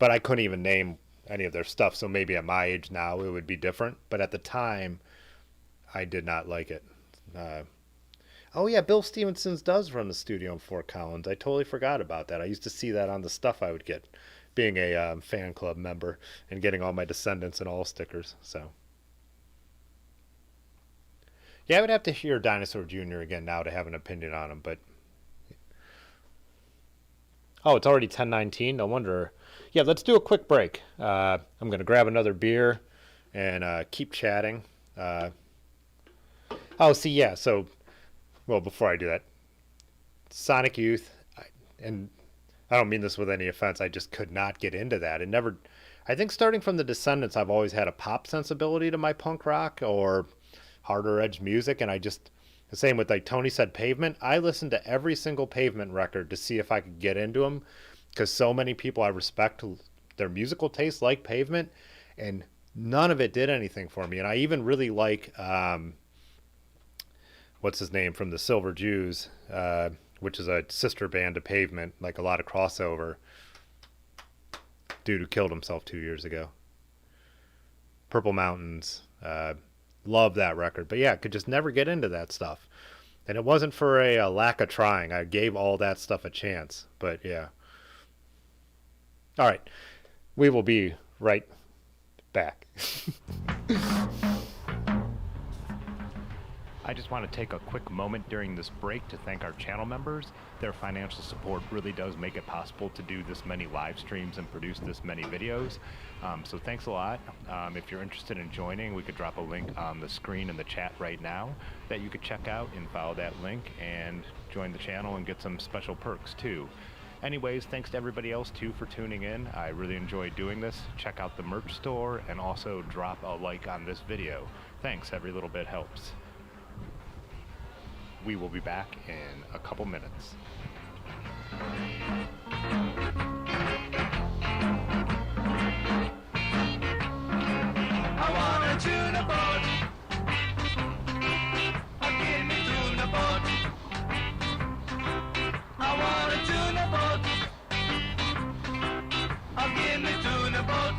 I couldn't even name any of their stuff. So maybe at my age now it would be different. But at the time, I did not like it. Oh yeah, Bill Stevenson's does run the studio in Fort Collins. I totally forgot about that. I used to see that on the stuff I would get, being a fan club member and getting all my Descendants and all stickers. So yeah, I would have to hear Dinosaur Jr. again now to have an opinion on him. But oh, it's already 10:19. No wonder. Yeah, let's do a quick break. I'm gonna grab another beer and keep chatting. Oh, see, yeah. So, well, before I do that, Sonic Youth, and I don't mean this with any offense, I just could not get into that. And never, I think starting from the Descendants, I've always had a pop sensibility to my punk rock or harder edge music. And the same with, like Tony said, Pavement. I listened to every single Pavement record to see if I could get into them, because so many people I respect their musical taste like Pavement, and none of it did anything for me. And I even really like, what's his name from the Silver Jews, which is a sister band to Pavement, like a lot of crossover. Dude who killed himself 2 years ago. Purple Mountains. Love that record. But yeah, could just never get into that stuff. And it wasn't for a lack of trying. I gave all that stuff a chance. But yeah. All right. We will be right back. I just want to take a quick moment during this break to thank our channel members. Their financial support really does make it possible to do this many live streams and produce this many videos. So thanks a lot. If you're interested in joining, we could drop a link on the screen in the chat right now that you could check out and follow that link and join the channel and get some special perks too. Anyways, thanks to everybody else too for tuning in. I really enjoyed doing this. Check out the merch store and also drop a like on this video. Thanks, every little bit helps. We will be back in a couple minutes. I wanna tune a boat. Give me tune a boat. I wanna tune a boat. Give me tune a boat.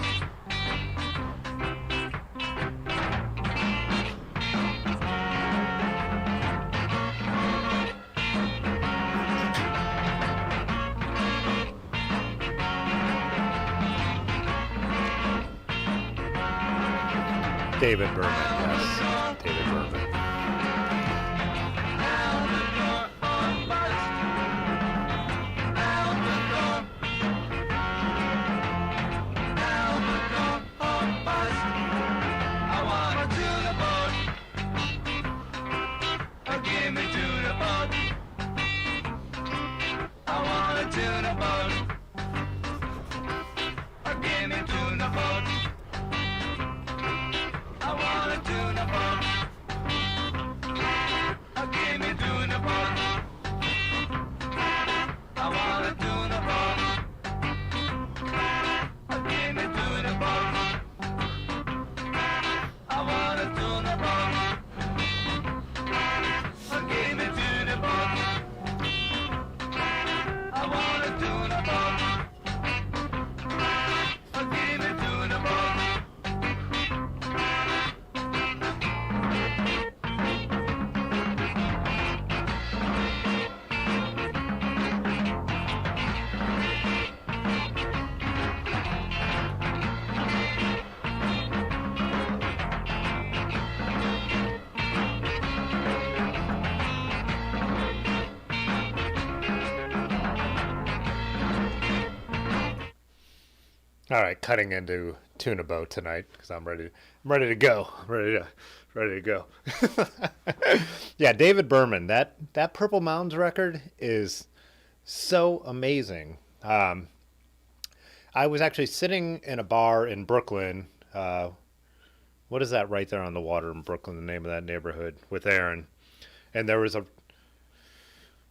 David Berman, yes. David Berman. All right, cutting into Tuna Boat tonight because I'm ready to go. Ready to go. Yeah, David Berman. That Purple Mountains record is so amazing. I was actually sitting in a bar in Brooklyn. What is that right there on the water in Brooklyn? The name of that neighborhood with Aaron, and there was a.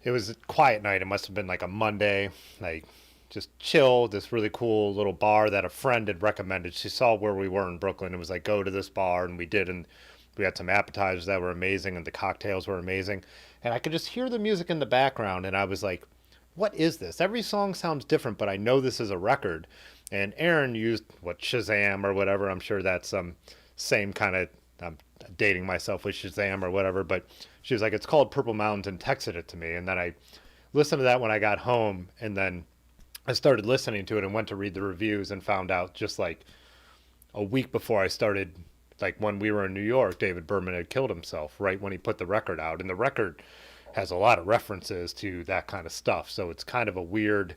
It was a quiet night. It must have been like a Monday, like just chill. This really cool little bar that a friend had recommended. She saw where we were in Brooklyn and was like, "Go to this bar," and we did, and we had some appetizers that were amazing, and the cocktails were amazing, and I could just hear the music in the background, and I was like, what is this? Every song sounds different, but I know this is a record. And Aaron used what Shazam or whatever. I'm sure that's some same kind of. I'm dating myself with Shazam or whatever, but she was like, it's called Purple Mountains, and texted it to me. And then I listened to that when I got home, and then I started listening to it and went to read the reviews and found out just like a week before I started, like when we were in New York, David Berman had killed himself right when he put the record out. And the record has a lot of references to that kind of stuff. So it's kind of a weird,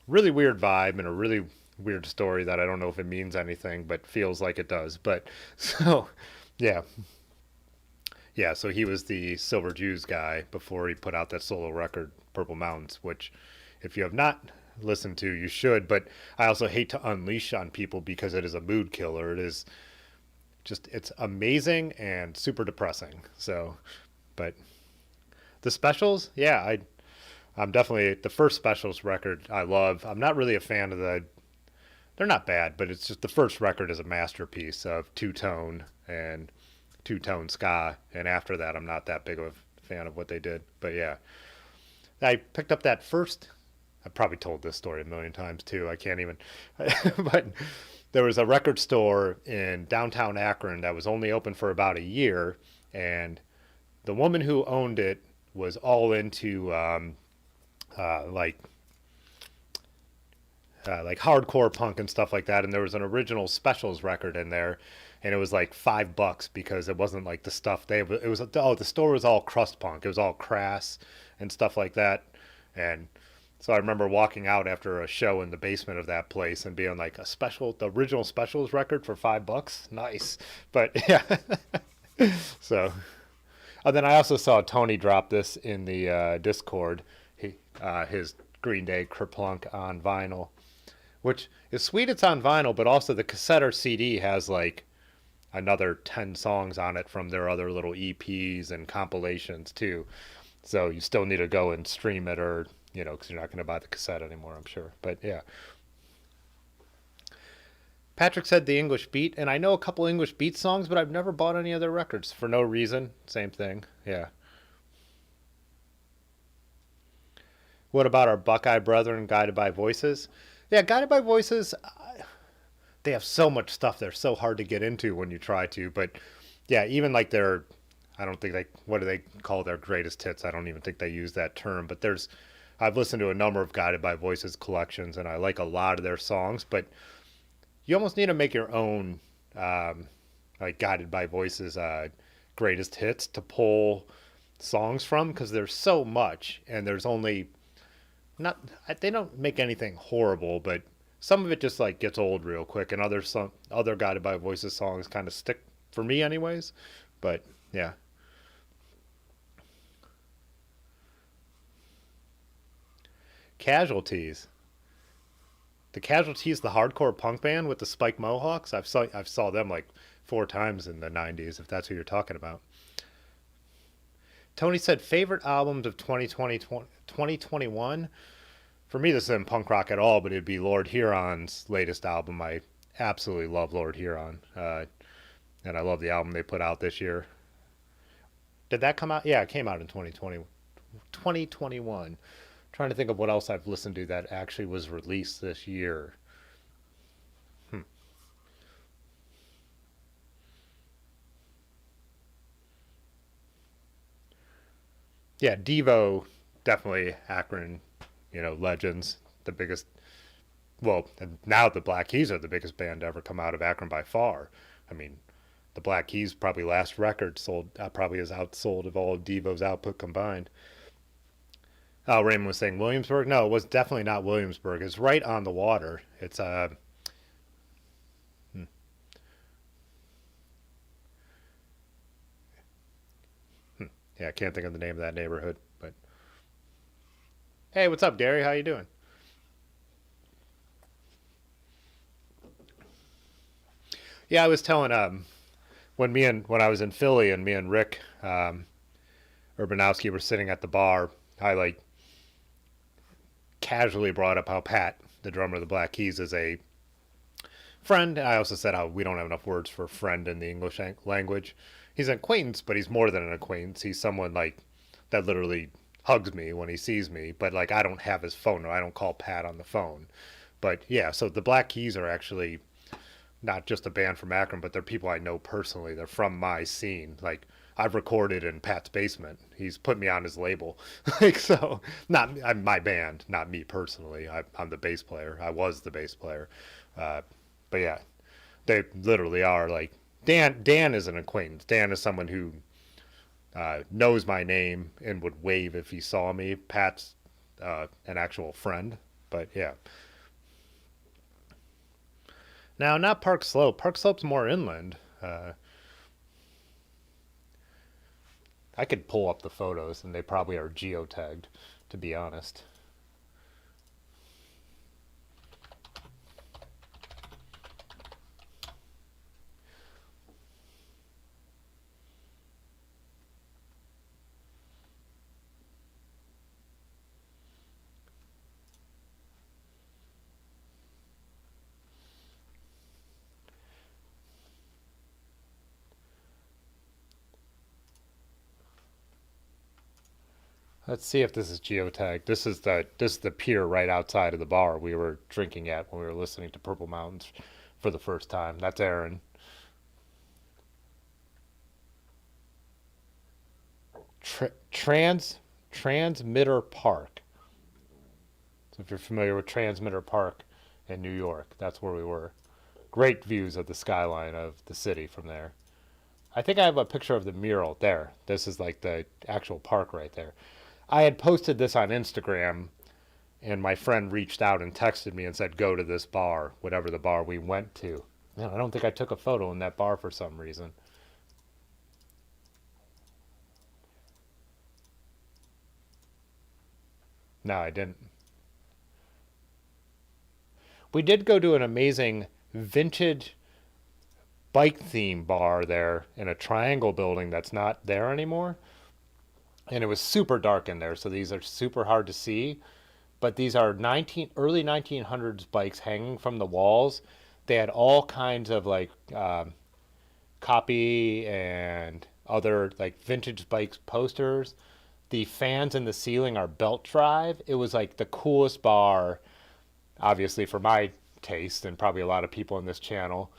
really weird vibe and a really weird story that I don't know if it means anything, but feels like it does. But so, yeah. Yeah, so he was the Silver Jews guy before he put out that solo record, Purple Mountains, which if you have not listened to, you should. But I also hate to unleash on people because it is a mood killer. It is just, it's amazing and super depressing. So, but the specials, yeah, I'm definitely the first specials record I love. I'm not really a fan of they're not bad, but it's just the first record is a masterpiece of two-tone and two-tone ska, and after that I'm not that big of a fan of what they did. But yeah, I picked up that first. I've probably told this story a million times too. I can't even. But there was a record store in downtown Akron that was only open for about a year, and the woman who owned it was all into like hardcore punk and stuff like that. And there was an original specials record in there, and it was like $5 because it wasn't like the stuff it was. Oh, the store was all crust punk. It was all crass and stuff like that. And so I remember walking out after a show in the basement of that place and being like, the original specials record for $5. Nice. But yeah. So, and then I also saw Tony drop this in the Discord. His Green Day Kerplunk on vinyl, which is sweet. It's on vinyl, but also the cassette or CD has like another 10 songs on it from their other little EPs and compilations too. So you still need to go and stream it, or because you're not going to buy the cassette anymore, I'm sure. But yeah. Patrick said the English Beat, and I know a couple English Beat songs, but I've never bought any of their records for no reason. Same thing. Yeah. What about our Buckeye brethren, Guided by Voices? Yeah, Guided by Voices, they have so much stuff. They're so hard to get into when you try to. But yeah, even like I don't think what do they call their greatest hits? I don't even think they use that term. But I've listened to a number of Guided by Voices collections, and I like a lot of their songs. But you almost need to make your own, like Guided by Voices greatest hits to pull songs from, because there's so much, and there's only not they don't make anything horrible, but some of it just like gets old real quick, and other Guided by Voices songs kind of stick for me anyways. But yeah. Casualties. The Casualties, the hardcore punk band with the spike mohawks. I've saw them like 4 times in the 90s, if that's who you're talking about. Tony said favorite albums of 2020, 2021. For me, this isn't punk rock at all, but it'd be Lord Huron's latest album. I absolutely love Lord Huron. And I love the album they put out this year. Did that come out? Yeah, it came out in 2021. Trying to think of what else I've listened to that actually was released this year. Yeah, Devo, definitely Akron, legends. The biggest, well, and now the Black Keys are the biggest band to ever come out of Akron by far. I mean, the Black Keys probably last record sold, probably has outsold of all of Devo's output combined. Raymond was saying Williamsburg. No, it was definitely not Williamsburg. It's right on the water. It's Yeah, I can't think of the name of that neighborhood, but hey, what's up, Gary? How you doing? Yeah, I was telling when I was in Philly and me and Rick Urbanowski were sitting at the bar, I like casually brought up how Pat, the drummer of the Black Keys, is a friend. I also said how we don't have enough words for friend in the English language. He's an acquaintance, but he's more than an acquaintance. He's someone like that literally hugs me when he sees me, but like I don't have his phone, or I don't call Pat on the phone. But yeah, so the Black Keys are actually not just a band from Akron, but they're people I know personally. They're from my scene. Like I've recorded in Pat's basement. He's put me on his label. Like so, not I'm my band, not me personally. I'm the bass player. I was the bass player. Uh, but yeah, they literally are like Dan. Dan is an acquaintance. Dan is someone who knows my name and would wave if he saw me. Pat's an actual friend. But yeah. Now, not Park Slope. Park Slope's more inland. I could pull up the photos, and they probably are geotagged, to be honest. Let's see if this is geotagged. This is the pier right outside of the bar we were drinking at when we were listening to Purple Mountains for the first time. That's Aaron. Transmitter Park. So if you're familiar with Transmitter Park in New York, that's where we were. Great views of the skyline of the city from there. I think I have a picture of the mural there. This is like the actual park right there. I had posted this on Instagram, and my friend reached out and texted me and said, go to this bar, whatever the bar we went to. Man, I don't think I took a photo in that bar for some reason. No, I didn't. We did go to an amazing vintage bike theme bar there in a triangle building that's not there anymore. And it was super dark in there, so these are super hard to see. But these are early 1900s bikes hanging from the walls. They had all kinds of like copy and other like vintage bikes posters. The fans in the ceiling are belt drive. It was like the coolest bar, obviously for my taste and probably a lot of people in this channel,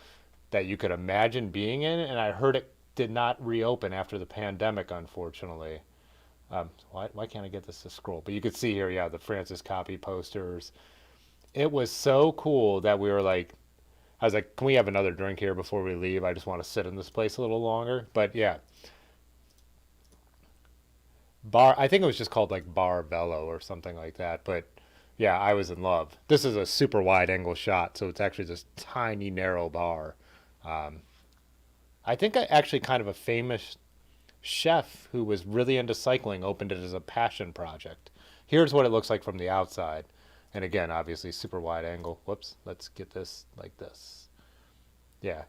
that you could imagine being in. And I heard it did not reopen after the pandemic, unfortunately. Why can't I get this to scroll? But you could see here, yeah, the Francis Copy posters. It was so cool that we were like, I was like, can we have another drink here before we leave? I just want to sit in this place a little longer. But yeah, I think it was just called like Bar Velo or something like that. But yeah, I was in love. This is a super wide angle shot, so it's actually this tiny, narrow bar. Um, I think actually kind of a famous chef who was really into cycling opened it as a passion project. Here's what it looks like from the outside. And again, obviously super wide angle. Whoops, let's get this like this. Yeah.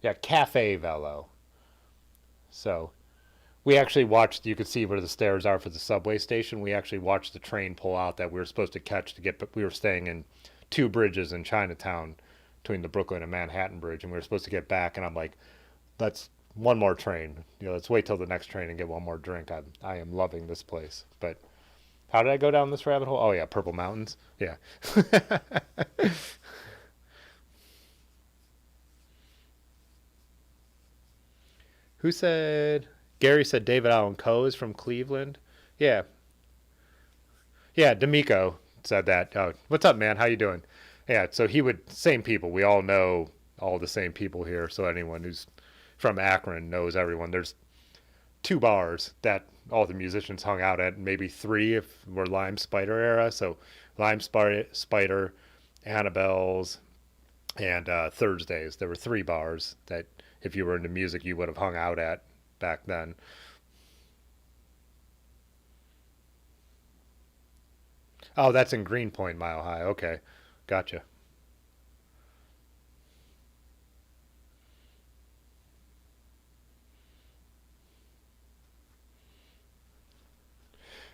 Yeah, Cafe Velo. So we actually watched, you could see where the stairs are for the subway station. We actually watched the train pull out that we were supposed to catch to get, but we were staying in two bridges in Chinatown between the Brooklyn and Manhattan Bridge, and we were supposed to get back. And I'm like, let's one more train. Let's wait till the next train and get one more drink. I am loving this place. But how did I go down this rabbit hole? Oh yeah, Purple Mountains. Yeah. Who said? Gary said David Allen Coe is from Cleveland. Yeah. Yeah, D'Amico said that. Oh, what's up, man? How you doing? Yeah, so he would, same people. We all know all the same people here. So anyone who's from Akron knows everyone. There's two bars that all the musicians hung out at, maybe three if we're Lime Spider era. So Lime Spider, Annabelle's, and Thursdays. There were three bars that if you were into music you would have hung out at back then. Oh, that's in Greenpoint, Mile High. Okay, gotcha.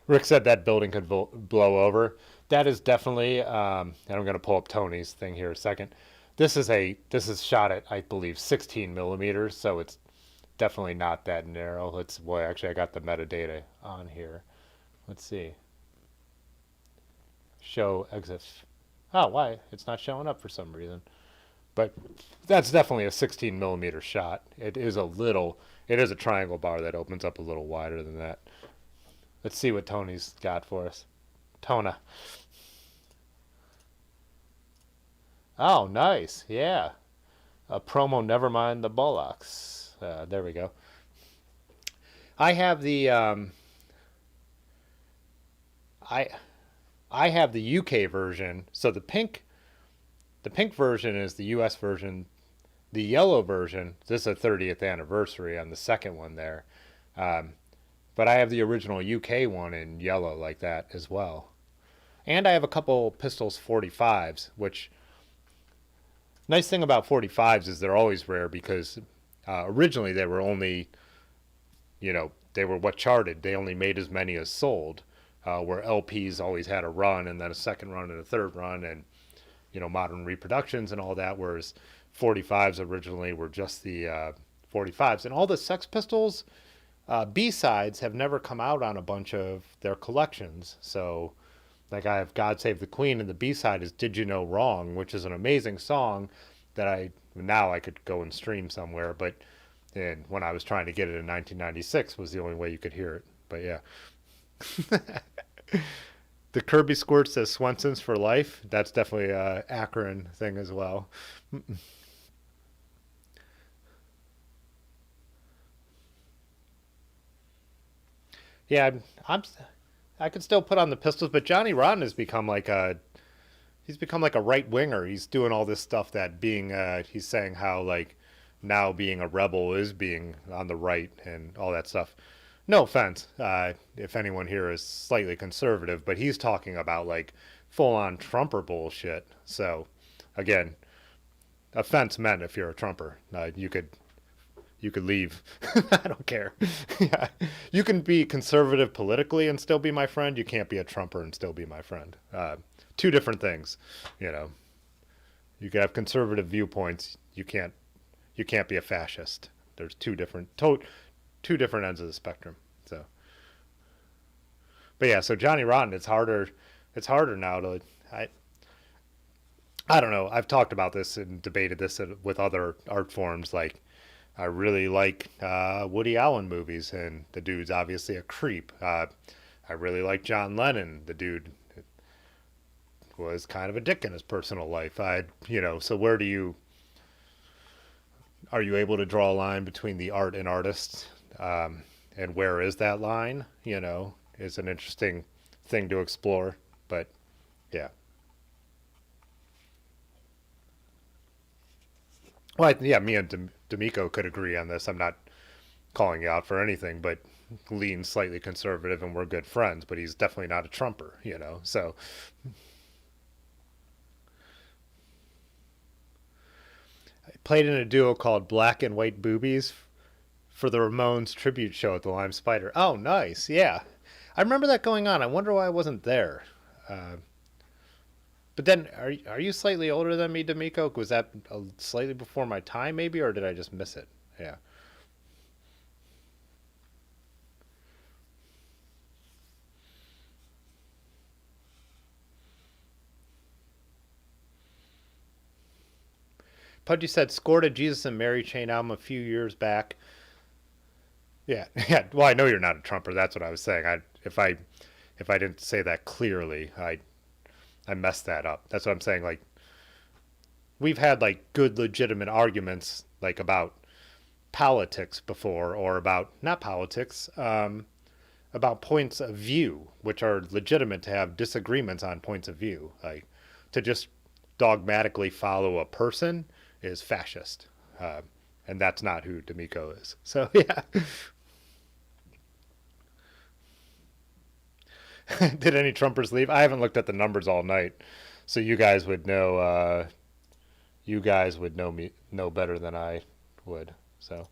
Rick said that building could blow over. That is definitely, and I'm going to pull up Tony's thing here a second. This is shot at, I believe, 16 millimeters, so it's definitely not that narrow. Let's boy, actually, I got the metadata on here. Let's see. Show exit. Oh, why? It's not showing up for some reason. But that's definitely a 16 millimeter shot. It is a little. It is a triangle bar that opens up a little wider than that. Let's see what Tony's got for us. Tona. Oh, nice. Yeah. A promo. Never mind the bullocks. There we go. I have the I I have the UK version. So the pink version is the US version. The yellow version. This is a 30th anniversary on the second one there. Um, but I have the original UK one in yellow like that as well. And I have a couple Pistols 45s, which nice thing about 45s is they're always rare because originally they were only, they were what charted. They only made as many as sold, where LPs always had a run and then a second run and a third run and, modern reproductions and all that, whereas 45s originally were just the 45s. And all the Sex Pistols B-sides have never come out on a bunch of their collections. So, like I have God Save the Queen, and the B-side is Did You Know Wrong, which is an amazing song that I could go and stream somewhere, but and when I was trying to get it in 1996 was the only way you could hear it. But yeah. The Kirby Squirt says Swenson's for life. That's definitely a Akron thing as well. Yeah, I'm I could still put on the Pistols, but Johnny Rotten has become like a he's become like a right winger. He's doing all this stuff that being he's saying how like now being a rebel is being on the right and all that stuff. No offense, if anyone here is slightly conservative, but he's talking about like full on Trumper bullshit. So again, offense meant if you're a Trumper, you could leave. I don't care. Yeah. You can be conservative politically and still be my friend. You can't be a Trumper and still be my friend. Two different things. You know, you can have conservative viewpoints. You can't be a fascist. There's two different ends of the spectrum. So, but yeah, so Johnny Rotten, it's harder. It's harder now to. I I don't know. I've talked about this and debated this with other art forms. Like, I really like Woody Allen movies, and the dude's obviously a creep. I really like John Lennon. The dude was kind of a dick in his personal life. So where are you able to draw a line between the art and artist? And where is that line? Is an interesting thing to explore. But yeah. Well, yeah, me and D'Amico could agree on this. I'm not calling you out for anything, but leans slightly conservative and we're good friends, but he's definitely not a Trumper. So, I played in a duo called Black and White Boobies for the Ramones tribute show at the Lime Spider. Oh, nice. Yeah. I remember that going on. I wonder why I wasn't there. Uh, but then, are you slightly older than me, D'Amico? Was that slightly before my time, maybe, or did I just miss it? Yeah. Pudgy said scored a Jesus and Mary Chain album a few years back. Yeah, yeah. Well, I know you're not a Trumper. That's what I was saying. If I didn't say that clearly, I messed that up. That's what I'm saying. Like, we've had like good legitimate arguments like about politics before, or about not politics, about points of view, which are legitimate to have disagreements on points of view. Like, to just dogmatically follow a person is fascist. Uh, and that's not who D'Amico is. So, yeah. Did any Trumpers leave? I haven't looked at the numbers all night, so you guys would know. You guys would know better than I would. So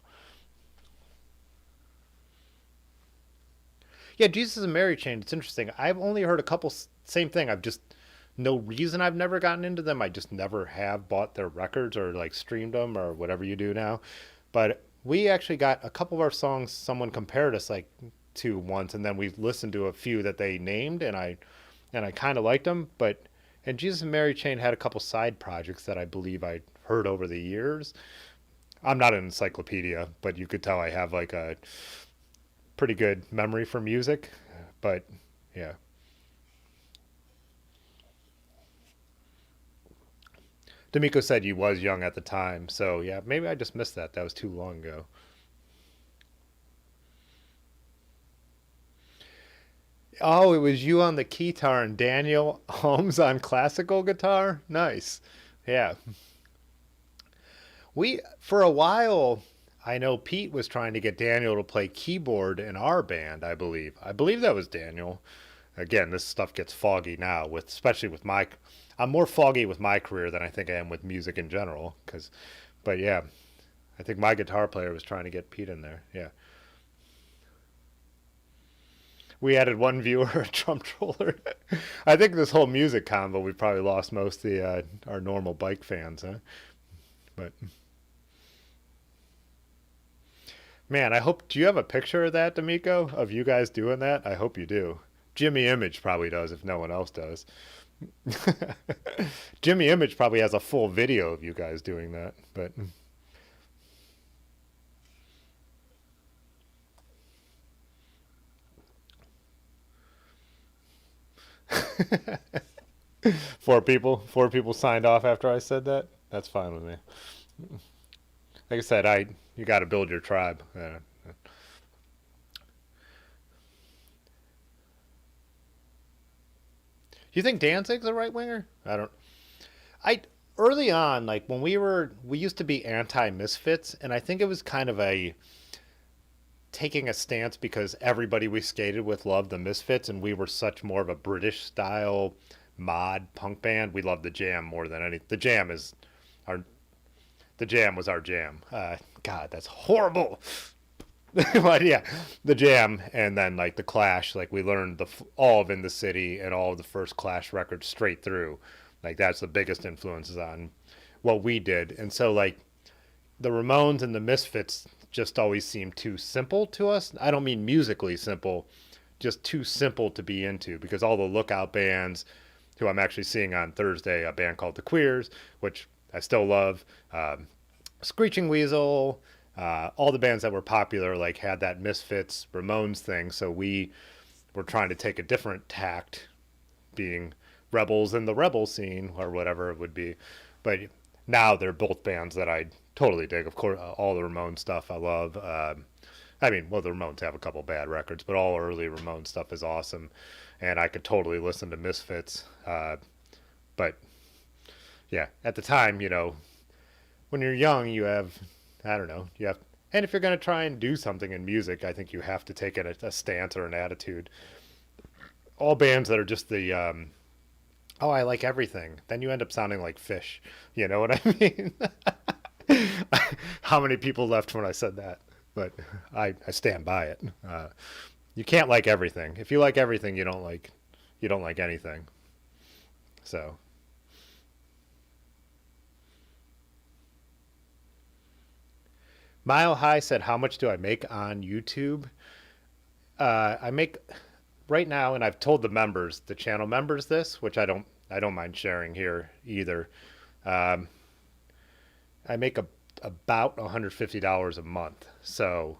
yeah, Jesus and Mary chain. It's interesting. I've only heard a couple. Same thing. I've just no reason I've never gotten into them. I just never have bought their records or like streamed them or whatever you do now. But we actually got a couple of our songs. Someone compared us like to once, and then we listened to a few that they named, and I kind of liked them. But and Jesus and Mary chain had a couple side projects that I believe I heard over the years. I'm not an encyclopedia, but you could tell I have like a pretty good memory for music. But yeah. D'Amico said you was young at the time, so yeah, maybe I just missed that. That was too long ago. Oh, it was you on the guitar and Daniel Holmes on classical guitar? Nice. Yeah. We, for a while, I know Pete was trying to get Daniel to play keyboard in our band, I believe. I believe that was Daniel. Again, this stuff gets foggy now, with especially with my. I'm more foggy with my career than I think I am with music in general. But yeah, I think my guitar player was trying to get Pete in there. Yeah. We added one viewer, a Trump troller. I think this whole music combo, we probably lost most of our normal bike fans, huh? But man, I hope. Do you have a picture of that, D'Amico, of you guys doing that? I hope you do. Jimmy Image probably does if no one else does. Jimmy Image probably has a full video of you guys doing that, but four people signed off after I said that. That's fine with me. Like I said, you got to build your tribe. You think Danzig's a right winger? I don't. I early on, like when we used to be anti Misfits, and I think it was kind of a taking a stance because everybody we skated with loved the Misfits, and we were such more of a British style mod punk band. We loved the Jam more than any. Our the Jam was our jam. God, that's horrible. But yeah, the Jam, and then like the Clash. Like we learned all of In the City and all of the first Clash records straight through. Like that's the biggest influences on what we did. And so like the Ramones and the Misfits just always seemed too simple to us. I don't mean musically simple, just too simple to be into, because all the Lookout bands, who I'm actually seeing on Thursday, a band called the Queers, which I still love, Screeching Weasel, all the bands that were popular like had that Misfits Ramones thing. So we were trying to take a different tact, being rebels in the rebel scene or whatever it would be. But now they're both bands that I totally dig. Of course, all the Ramones stuff I love. I mean, well, the Ramones have a couple bad records, but all early Ramones stuff is awesome, and I could totally listen to Misfits. But yeah, at the time, when you're young, you have, I don't know, and if you're going to try and do something in music, I think you have to take a stance or an attitude. All bands that are just oh, I like everything, then you end up sounding like Fish. You know what I mean? How many people left when I said that? But I stand by it. You can't like everything. If you like everything, you don't like anything. So Mile High said, "How much do I make on YouTube?" I make right now, and I've told the channel members this, which I don't mind sharing here either. Um, I make about $150 a month, so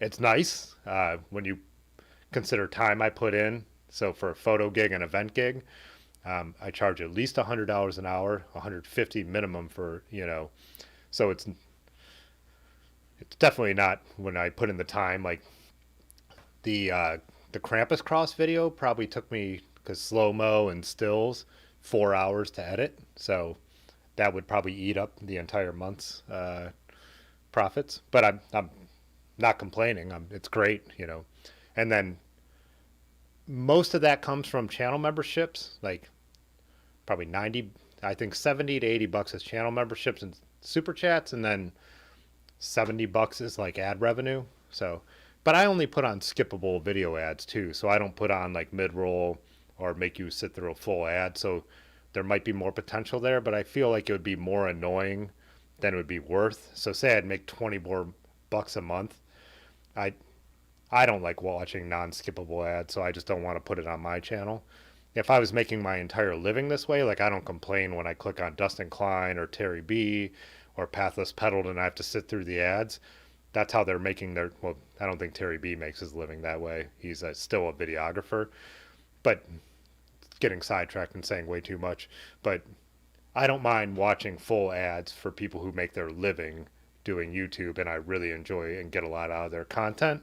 it's nice when you consider time I put in. So for a photo gig and event gig, I charge at least $100 an hour, 150 minimum for. So it's definitely not when I put in the time. Like the Krampus Kross video probably took me, because slow mo and stills, 4 hours to edit. So that would probably eat up the entire month's profits. But I'm not complaining. It's great. And then most of that comes from channel memberships, like probably 90, I think 70 to 80 bucks is channel memberships and super chats, and then 70 bucks is like ad revenue. So, but I only put on skippable video ads too. So I don't put on like mid-roll or make you sit through a full ad. So there might be more potential there, but I feel like it would be more annoying than it would be worth. So say I'd make 20 more bucks a month. I I don't like watching non-skippable ads, so I just don't want to put it on my channel. If I was making my entire living this way, like I don't complain when I click on Dustin Klein or Terry B or Pathless Pedaled and I have to sit through the ads. That's how they're making their, well, I don't think Terry B makes his living that way. He's still a videographer, but getting sidetracked and saying way too much. But I don't mind watching full ads for people who make their living doing YouTube, and I really enjoy and get a lot out of their content.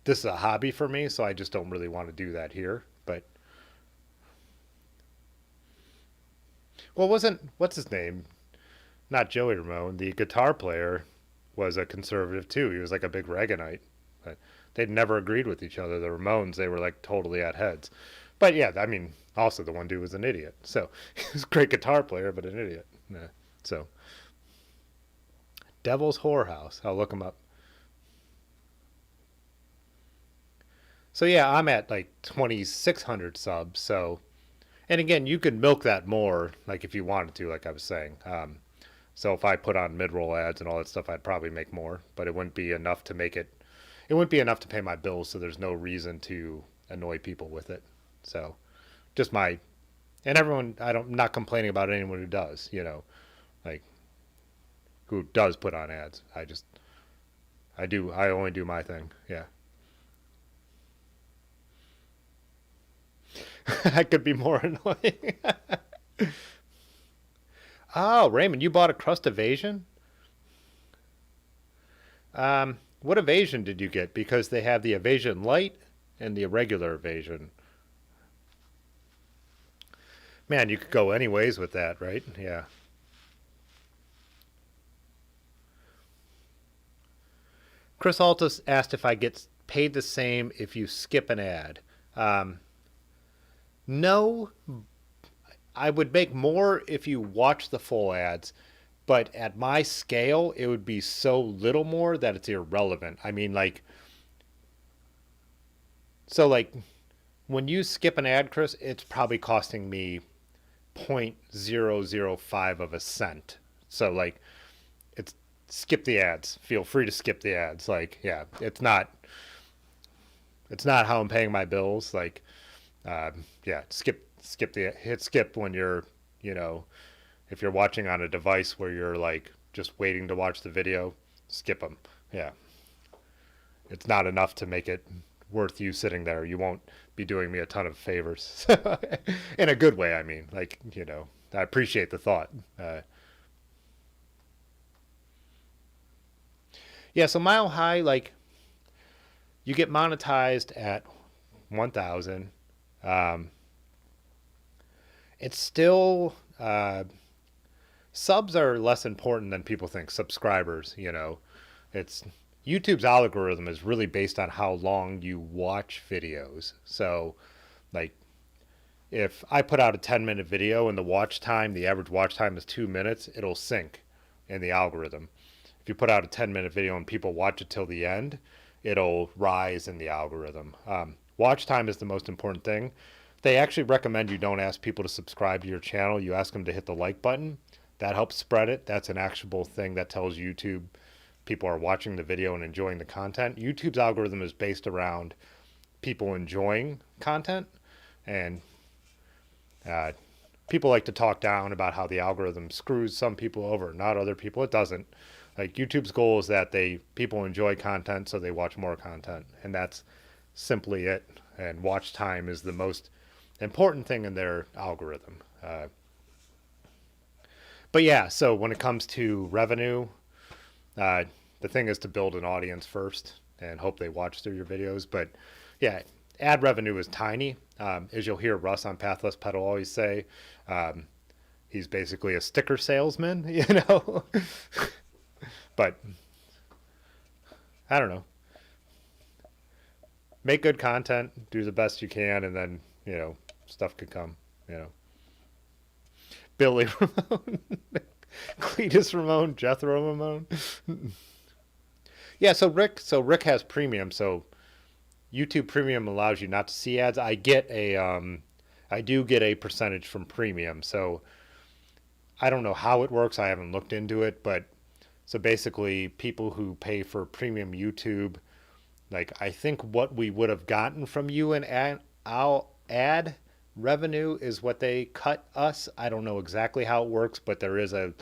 This is a hobby for me, so I just don't really want to do that here. But, well, what's his name? Not Joey Ramone. The guitar player was a conservative too. He was like a big Reaganite. But they'd never agreed with each other. The Ramones, they were like totally at heads. But yeah, I mean, also the one dude was an idiot. So he was a great guitar player, but an idiot. Yeah. So Devil's Whorehouse. I'll look him up. So yeah, I'm at like 2,600 subs. So, and again, you could milk that more, like if you wanted to, like I was saying. So if I put on mid-roll ads and all that stuff, I'd probably make more, but it wouldn't be enough to make it. It wouldn't be enough to pay my bills. So there's no reason to annoy people with it. So, just my, and everyone. I'm not complaining about anyone who does. Like who does put on ads. I do. I only do my thing. Yeah. I could be more annoying. Oh, Raymond, you bought a crust evasion? What evasion did you get? Because they have the evasion light and the irregular evasion. Man, you could go anyways with that, right? Yeah. Chris Altus asked if I get paid the same if you skip an ad. No, I would make more if you watch the full ads, but at my scale, it would be so little more that it's irrelevant. I mean, like when you skip an ad, Chris, it's probably costing me 0.005 of a cent. So like, it's skip the ads. Feel free to skip the ads. Like, yeah, it's not how I'm paying my bills. Like, yeah, hit skip when you're, if you're watching on a device where you're like just waiting to watch the video, skip them. Yeah. It's not enough to make it worth you sitting there. You won't be doing me a ton of favors. In a good way, I mean. Like, I appreciate the thought. Yeah, so Mile High, like, you get monetized at 1,000. It's still subs are less important than people think. Subscribers, it's YouTube's algorithm is really based on how long you watch videos. So, like, if I put out a 10-minute video and the average watch time is 2 minutes, it'll sync in the algorithm. If you put out a 10-minute video and people watch it till the end, it'll rise in the algorithm. Watch time is the most important thing. They actually recommend you don't ask people to subscribe to your channel. You ask them to hit the like button. That helps spread it. That's an actionable thing that tells YouTube people are watching the video and enjoying the content. YouTube's algorithm is based around people enjoying content, and people like to talk down about how the algorithm screws some people over, not other people. It doesn't. Like, YouTube's goal is that people enjoy content, so they watch more content, and that's simply it. And watch time is the most important thing in their algorithm. But yeah, so when it comes to revenue, the thing is to build an audience first and hope they watch through your videos. But yeah, ad revenue is tiny. As you'll hear Russ on Pathless Pedal always say, he's basically a sticker salesman, But I don't know. make good content, do the best you can, and then, stuff could come, you know. Billy Ramone, Cletus Ramone, Jethro Ramone. Yeah, so Rick has premium, so YouTube Premium allows you not to see ads. I do get a percentage from premium. So I don't know how it works. I haven't looked into it, but so basically people who pay for premium YouTube, like I think what we would have gotten from you in ad revenue is what they cut us. I don't know exactly how it works, but there is a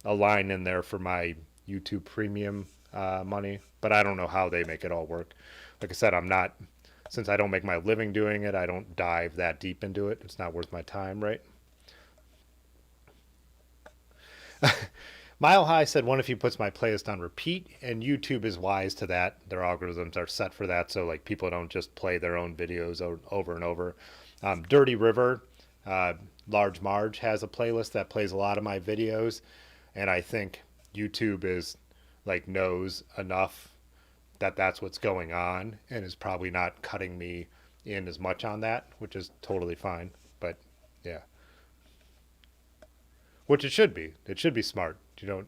line in there for my YouTube Premium money, but I don't know how they make it all work. Like I said, since I don't make my living doing it, I don't dive that deep into it. It's not worth my time, right? Mile High said one of you puts my playlist on repeat, and YouTube is wise to that. Their algorithms are set for that, so like people don't just play their own videos over and over. Dirty River, Large Marge has a playlist that plays a lot of my videos, and I think YouTube is like knows enough that that's what's going on and is probably not cutting me in as much on that, which is totally fine. But yeah, which it should be. It should be smart. You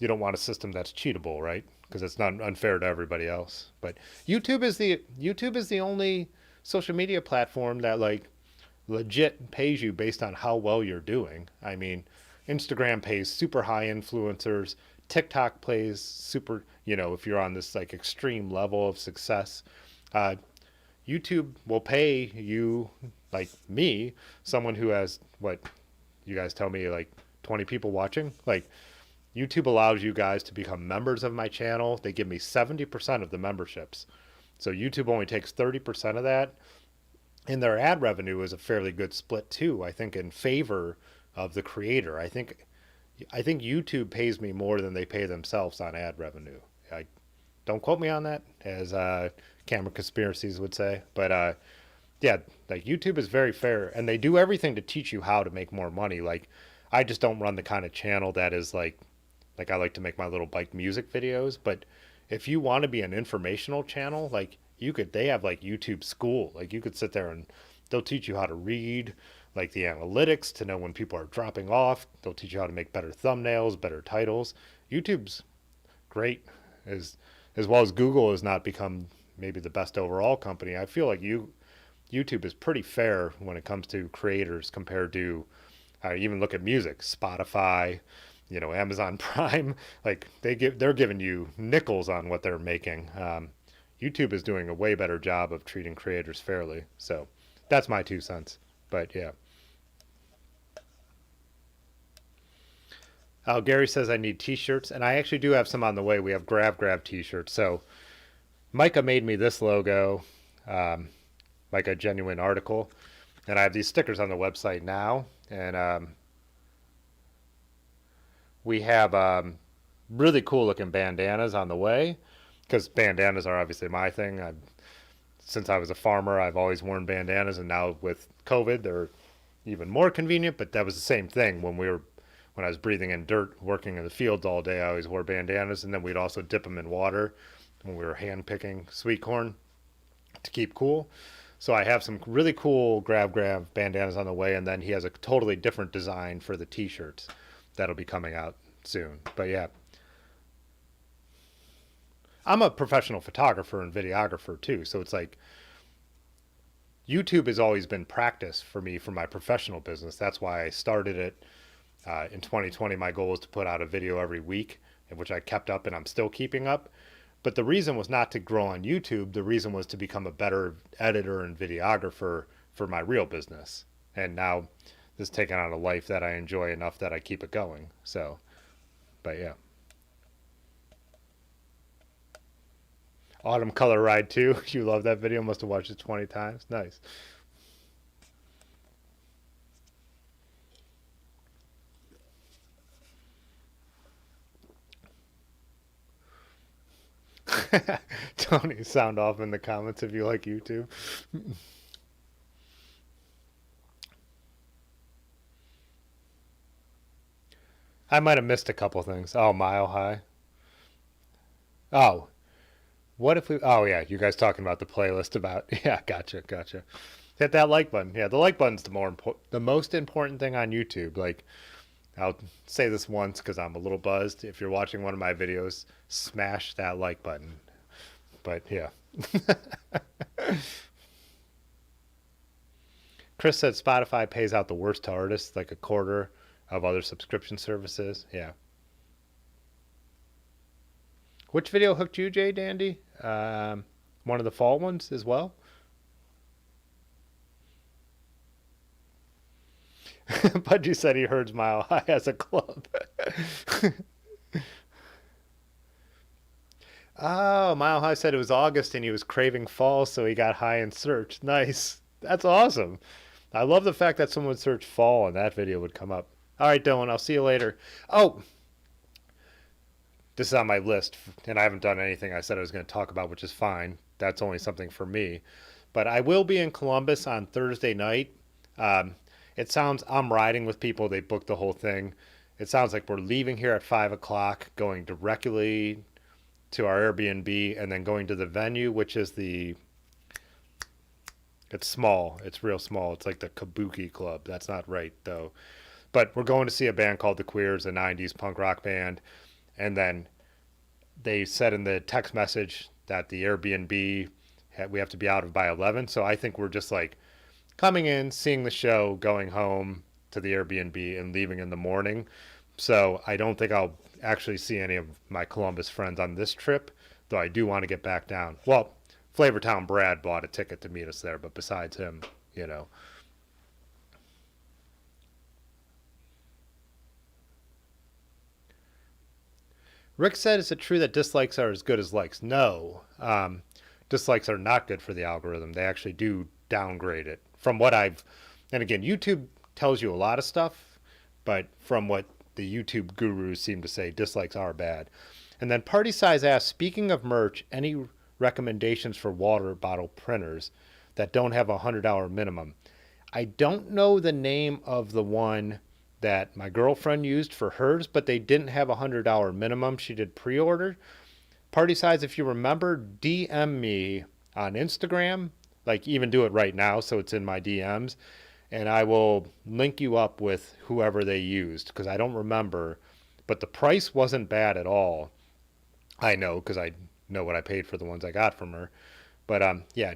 don't want a system that's cheatable, right? Because it's not unfair to everybody else. But YouTube is the only social media platform that like legit pays you based on how well you're doing. I mean, Instagram pays super high influencers. TikTok plays super, if you're on this like extreme level of success. YouTube will pay you, like me, someone who has, what you guys tell me, like 20 people watching. Like YouTube allows you guys to become members of my channel. They give me 70% of the memberships. So YouTube only takes 30% of that. And their ad revenue is a fairly good split too, I think, in favor of the creator. I think YouTube pays me more than they pay themselves on ad revenue. Don't quote me on that, as Camera Conspiracies would say. But yeah, like YouTube is very fair, and they do everything to teach you how to make more money. Like I just don't run the kind of channel that is like I like to make my little bike music videos. But if you want to be an informational channel, like they have like YouTube School. Like you could sit there and they'll teach you how to read like the analytics to know when people are dropping off. They'll teach you how to make better thumbnails, better titles. YouTube's great, as well as Google has not become maybe the best overall company. I feel like YouTube is pretty fair when it comes to creators compared to even look at music, Spotify, Amazon Prime. Like they're giving you nickels on what they're making. YouTube is doing a way better job of treating creators fairly. So that's my 2 cents. But yeah. Oh, Gary says I need t-shirts, and I actually do have some on the way. We have grab t-shirts. So Micah made me this logo, like a genuine article, and I have these stickers on the website now, and we have really cool looking bandanas on the way, because bandanas are obviously my thing. Since I was a farmer, I've always worn bandanas, and now with COVID, they're even more convenient. But that was the same thing when I was breathing in dirt, working in the fields all day. I always wore bandanas, and then we'd also dip them in water when we were hand picking sweet corn to keep cool. So I have some really cool grab bandanas on the way, and then he has a totally different design for the t-shirts that'll be coming out soon. But yeah, I'm a professional photographer and videographer too, so it's like YouTube has always been practice for me for my professional business. That's why I started it. In 2020, my goal was to put out a video every week, which I kept up and I'm still keeping up. But the reason was not to grow on YouTube. The reason was to become a better editor and videographer for my real business. And now this has taken on a life that I enjoy enough that I keep it going. So, but yeah. Autumn Color Ride 2. You love that video. Must have watched it 20 times. Nice. Tony, sound off in the comments if you like YouTube. I might have missed a couple things. Oh, Mile High. Oh, What if we? Oh yeah, you guys talking about the playlist about? Yeah, gotcha, gotcha. Hit that like button. Yeah, the like button's the most important thing on YouTube. Like, I'll say this once because I'm a little buzzed. If you're watching one of my videos, smash that like button. But yeah. Chris said Spotify pays out the worst to artists, like a quarter of other subscription services. Yeah. Which video hooked you, Jay Dandy? One of the fall ones as well? Pudgy said he heard Mile High as a club. Oh, Mile High said it was August and he was craving fall, so he got high in search. Nice. That's awesome. I love the fact that someone would search fall and that video would come up. All right, Dylan, I'll see you later. Oh, this is on my list, and I haven't done anything I said I was going to talk about, which is fine. That's only something for me. But I will be in Columbus on Thursday night. Um, it sounds I'm riding with people. They booked the whole thing. It sounds like we're leaving here at 5 o'clock, going directly to our Airbnb, and then going to the venue, which is it's small. It's real small. It's like the Kabuki Club. That's not right, though. But we're going to see a band called The Queers, a 90s punk rock band. And then they said in the text message that the Airbnb, we have to be out of by 11. So I think we're just like coming in, seeing the show, going home to the Airbnb, and leaving in the morning. So I don't think I'll actually see any of my Columbus friends on this trip, though I do want to get back down. Well, Flavortown Brad bought a ticket to meet us there, but besides him, you know. Rick said, is it true that dislikes are as good as likes? No. Dislikes are not good for the algorithm. They actually do downgrade it. From what and again, YouTube tells you a lot of stuff, but from what the YouTube gurus seem to say, dislikes are bad. And then Party Size asked, speaking of merch, any recommendations for water bottle printers that don't have a $100 minimum? I don't know the name of the one that my girlfriend used for hers, but they didn't have a $100 minimum. She did pre-order. Party Size, if you remember, DM me on Instagram, like even do it right now so it's in my DMs, and I will link you up with whoever they used because I don't remember, but the price wasn't bad at all. I know because I know what I paid for the ones I got from her. But yeah,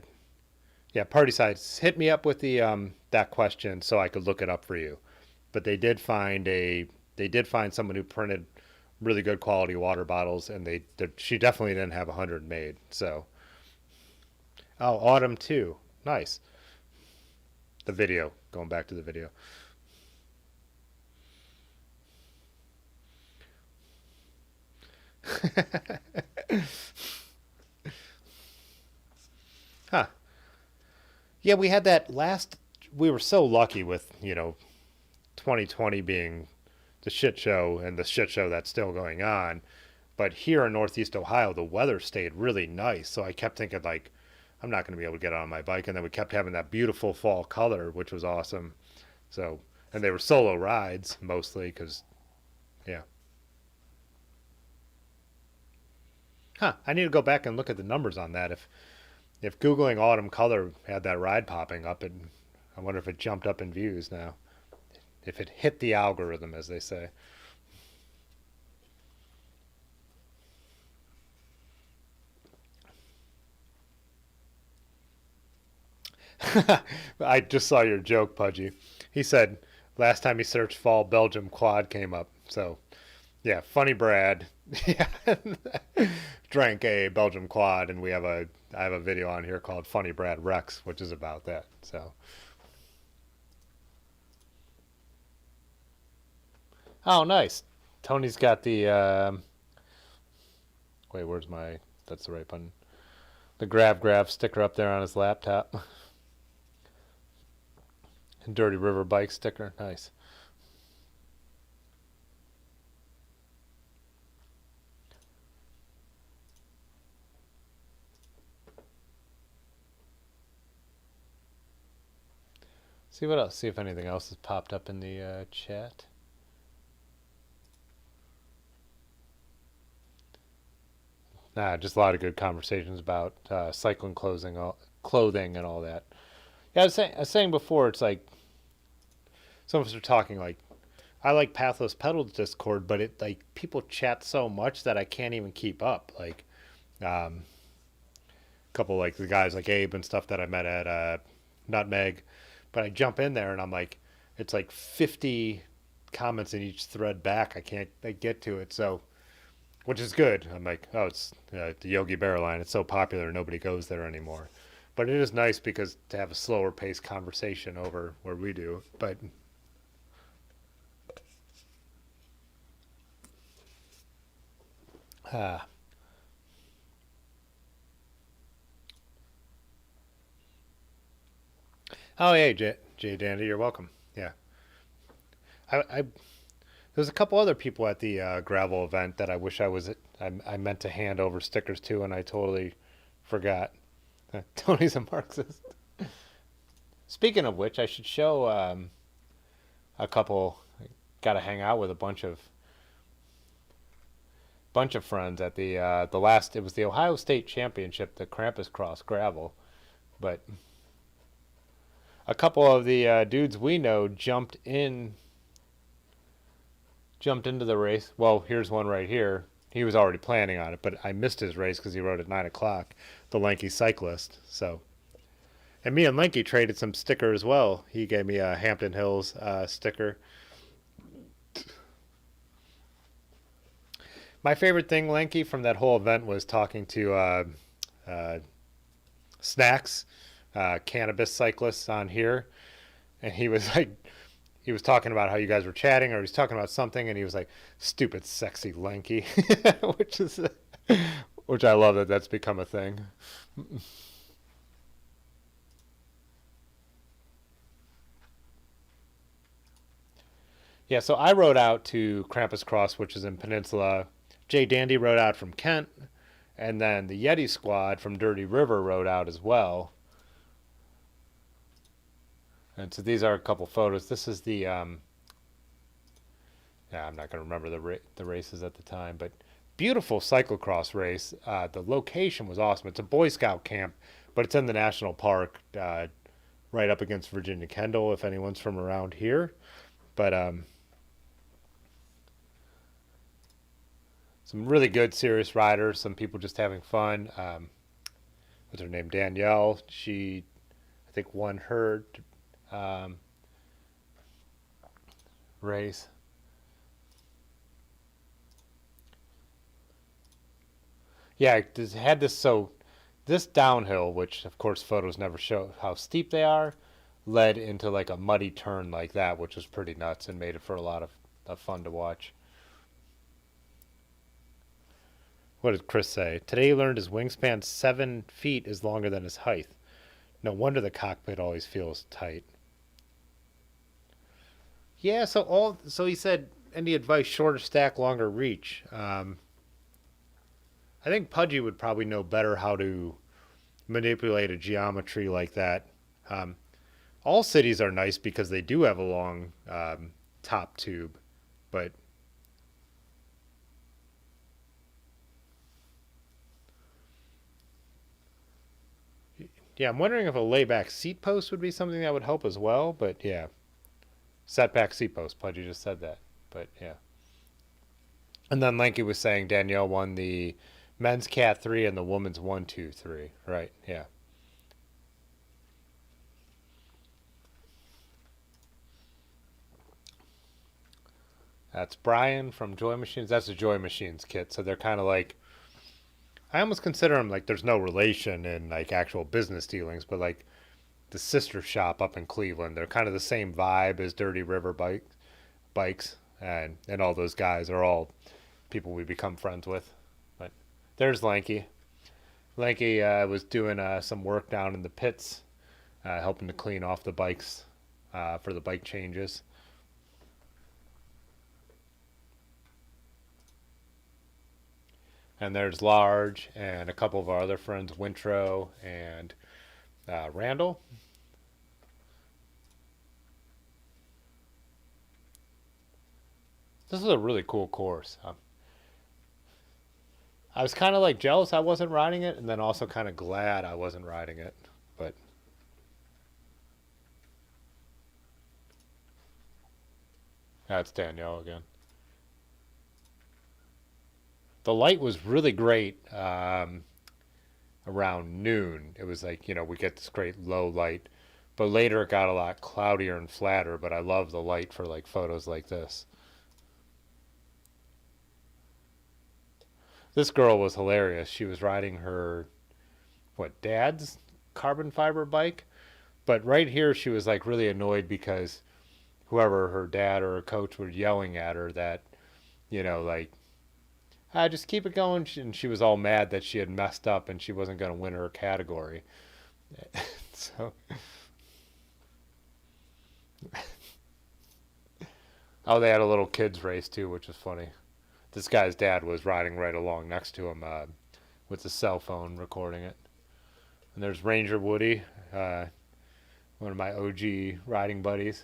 Party Size, hit me up with the that question so I could look it up for you. But they did find someone who printed really good quality water bottles, and she definitely didn't have 100 made. So, oh, Autumn too, nice. The video, going back to the video. Huh. Yeah, we had that last. We were so lucky with 2020 being the shit show and the shit show that's still going on. But here in Northeast Ohio, the weather stayed really nice. So I kept thinking, like, I'm not going to be able to get on my bike. And then we kept having that beautiful fall color, which was awesome. So, and they were solo rides mostly because, yeah. Huh. I need to go back and look at the numbers on that. If Googling autumn color had that ride popping up, and I wonder if it jumped up in views now. If it hit the algorithm, as they say. I just saw your joke, Pudgy. He said last time he searched fall, Belgium quad came up. So, yeah, funny Brad. Yeah, drank a Belgium quad, and I have a video on here called Funny Brad Rex, which is about that. So, oh, nice. Tony's got the wait, where's my? That's the right button. The grab sticker up there on his laptop. Dirty River bike sticker, nice. See what else? See if anything else has popped up in the chat. Just a lot of good conversations about cycling clothing and all that. Yeah, I was saying before, it's like some of us are talking like I like Pathless Pedals Discord, but it like people chat so much that I can't even keep up. Like a couple like the guys like Abe and stuff that I met at Nutmeg, but I jump in there and I'm like, it's like 50 comments in each thread back. I can't get to it, so which is good. I'm like, oh, it's the Yogi Bear line. It's so popular, nobody goes there anymore. But it is nice because to have a slower paced conversation over where we do. But uh, oh, hey, Jay Dandy, you're welcome. Yeah, I there's a couple other people at the gravel event that I wish I meant to hand over stickers to, and I totally forgot. Tony's a Marxist. Speaking of which, I should show a couple. Got to hang out with a bunch of friends at the last. It was the Ohio State Championship, the Krampus Kross gravel, but a couple of the dudes we know jumped into the race. Well, here's one right here. He was already planning on it, but I missed his race because he rode at 9 o'clock. The lanky cyclist. So, and me and Lanky traded some sticker as well. He gave me a Hampton Hills sticker. My favorite thing, Lanky, from that whole event was talking to Snacks, cannabis cyclists on here, and he was like, he was talking about how you guys were chatting, or he was talking about something, and he was like, "Stupid, sexy, lanky," which I love that that's become a thing. Yeah, so I rode out to Krampus Kross, which is in Peninsula. Jay Dandy rode out from Kent, and then the Yeti squad from Dirty River rode out as well. And so these are a couple photos. This is the yeah, I'm not going to remember the races at the time, but beautiful cyclocross race. The location was awesome. It's a Boy Scout camp, but it's in the national park, right up against Virginia Kendall. If anyone's from around here, but some really good serious riders. Some people just having fun. What's her name? Danielle. She, I think, won her um, race. Yeah, it had this so this downhill, which of course photos never show how steep they are, led into like a muddy turn like that, which was pretty nuts and made it for a lot of fun to watch. What did Chris say? Today he learned his wingspan 7 feet is longer than his height. No wonder the cockpit always feels tight. Yeah, so he said any advice shorter stack, longer reach. I think Pudgy would probably know better how to manipulate a geometry like that. Um, all cities are nice because they do have a long top tube, but yeah, I'm wondering if a layback seat post would be something that would help as well. But yeah, setback seat post. Pudgy just said that, but yeah. And then Lanky was saying Danielle won the men's cat 3 and the women's 1, 2, 3. Right? Yeah. That's Brian from Joy Machines. That's the Joy Machines kit. So they're kind of like, I almost consider them like there's no relation in like actual business dealings, but like the sister shop up in Cleveland. They're kind of the same vibe as Dirty River bikes, and all those guys are all people we become friends with. But there's Lanky. Lanky was doing some work down in the pits, helping to clean off the bikes for the bike changes. And there's Large and a couple of our other friends, Wintro and Randall. This is a really cool course. I was kind of like jealous I wasn't riding it, and then also kind of glad I wasn't riding it. But that's Danielle again. The light was really great around noon. It was like, we get this great low light. But later it got a lot cloudier and flatter, but I love the light for like photos like this. This girl was hilarious. She was riding her, dad's carbon fiber bike? But right here she was like really annoyed because whoever her dad or her coach were yelling at her that, like, just keep it going. And she was all mad that she had messed up and she wasn't going to win her category. So, oh, they had a little kids race too, which was funny. This guy's dad was riding right along next to him with the cell phone recording it. And there's Ranger Woody, one of my OG riding buddies.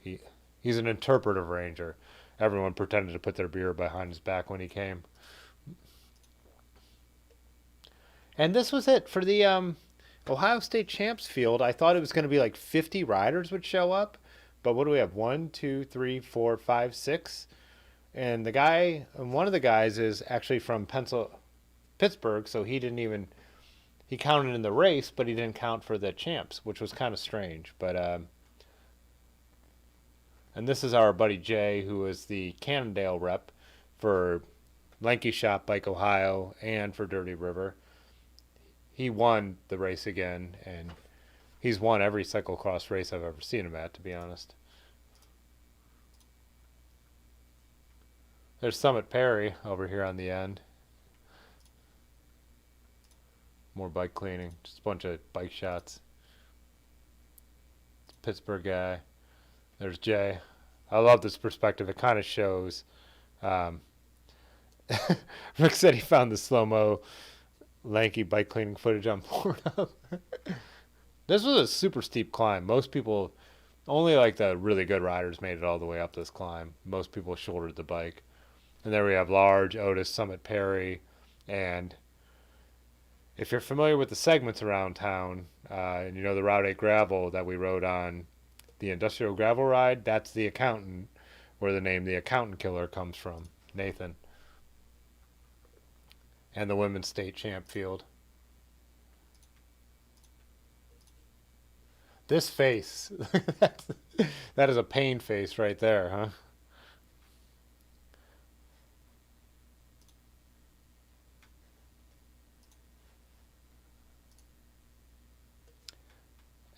He's an interpretive ranger. Everyone pretended to put their beer behind his back when he came. And this was it for the Ohio State Champs field. I thought it was going to be like 50 riders would show up. But what do we have? 1, 2, 3, 4, 5, 6. And one of the guys is actually from Pittsburgh, so he counted in the race, but he didn't count for the champs, which was kind of strange. But and this is our buddy Jay, who is the Cannondale rep for Lanky Shop Bike Ohio and for Dirty River. He won the race again, and he's won every cyclocross race I've ever seen him at, to be honest. There's Summit Perry over here on the end. More bike cleaning, just a bunch of bike shots. Pittsburgh guy. There's Jay. I love this perspective. It kind of shows. Rick said he found the slow-mo lanky bike cleaning footage on Pornhub. This was a super steep climb. Most people, only like the really good riders made it all the way up this climb. Most people shouldered the bike. And there we have Large, Otis, Summit Perry, and if you're familiar with the segments around town, and you know the Route 8 gravel that we rode on the industrial gravel ride, that's the accountant, where the name the accountant killer comes from, Nathan. And the women's state champ field. This face, that is a pain face right there, huh?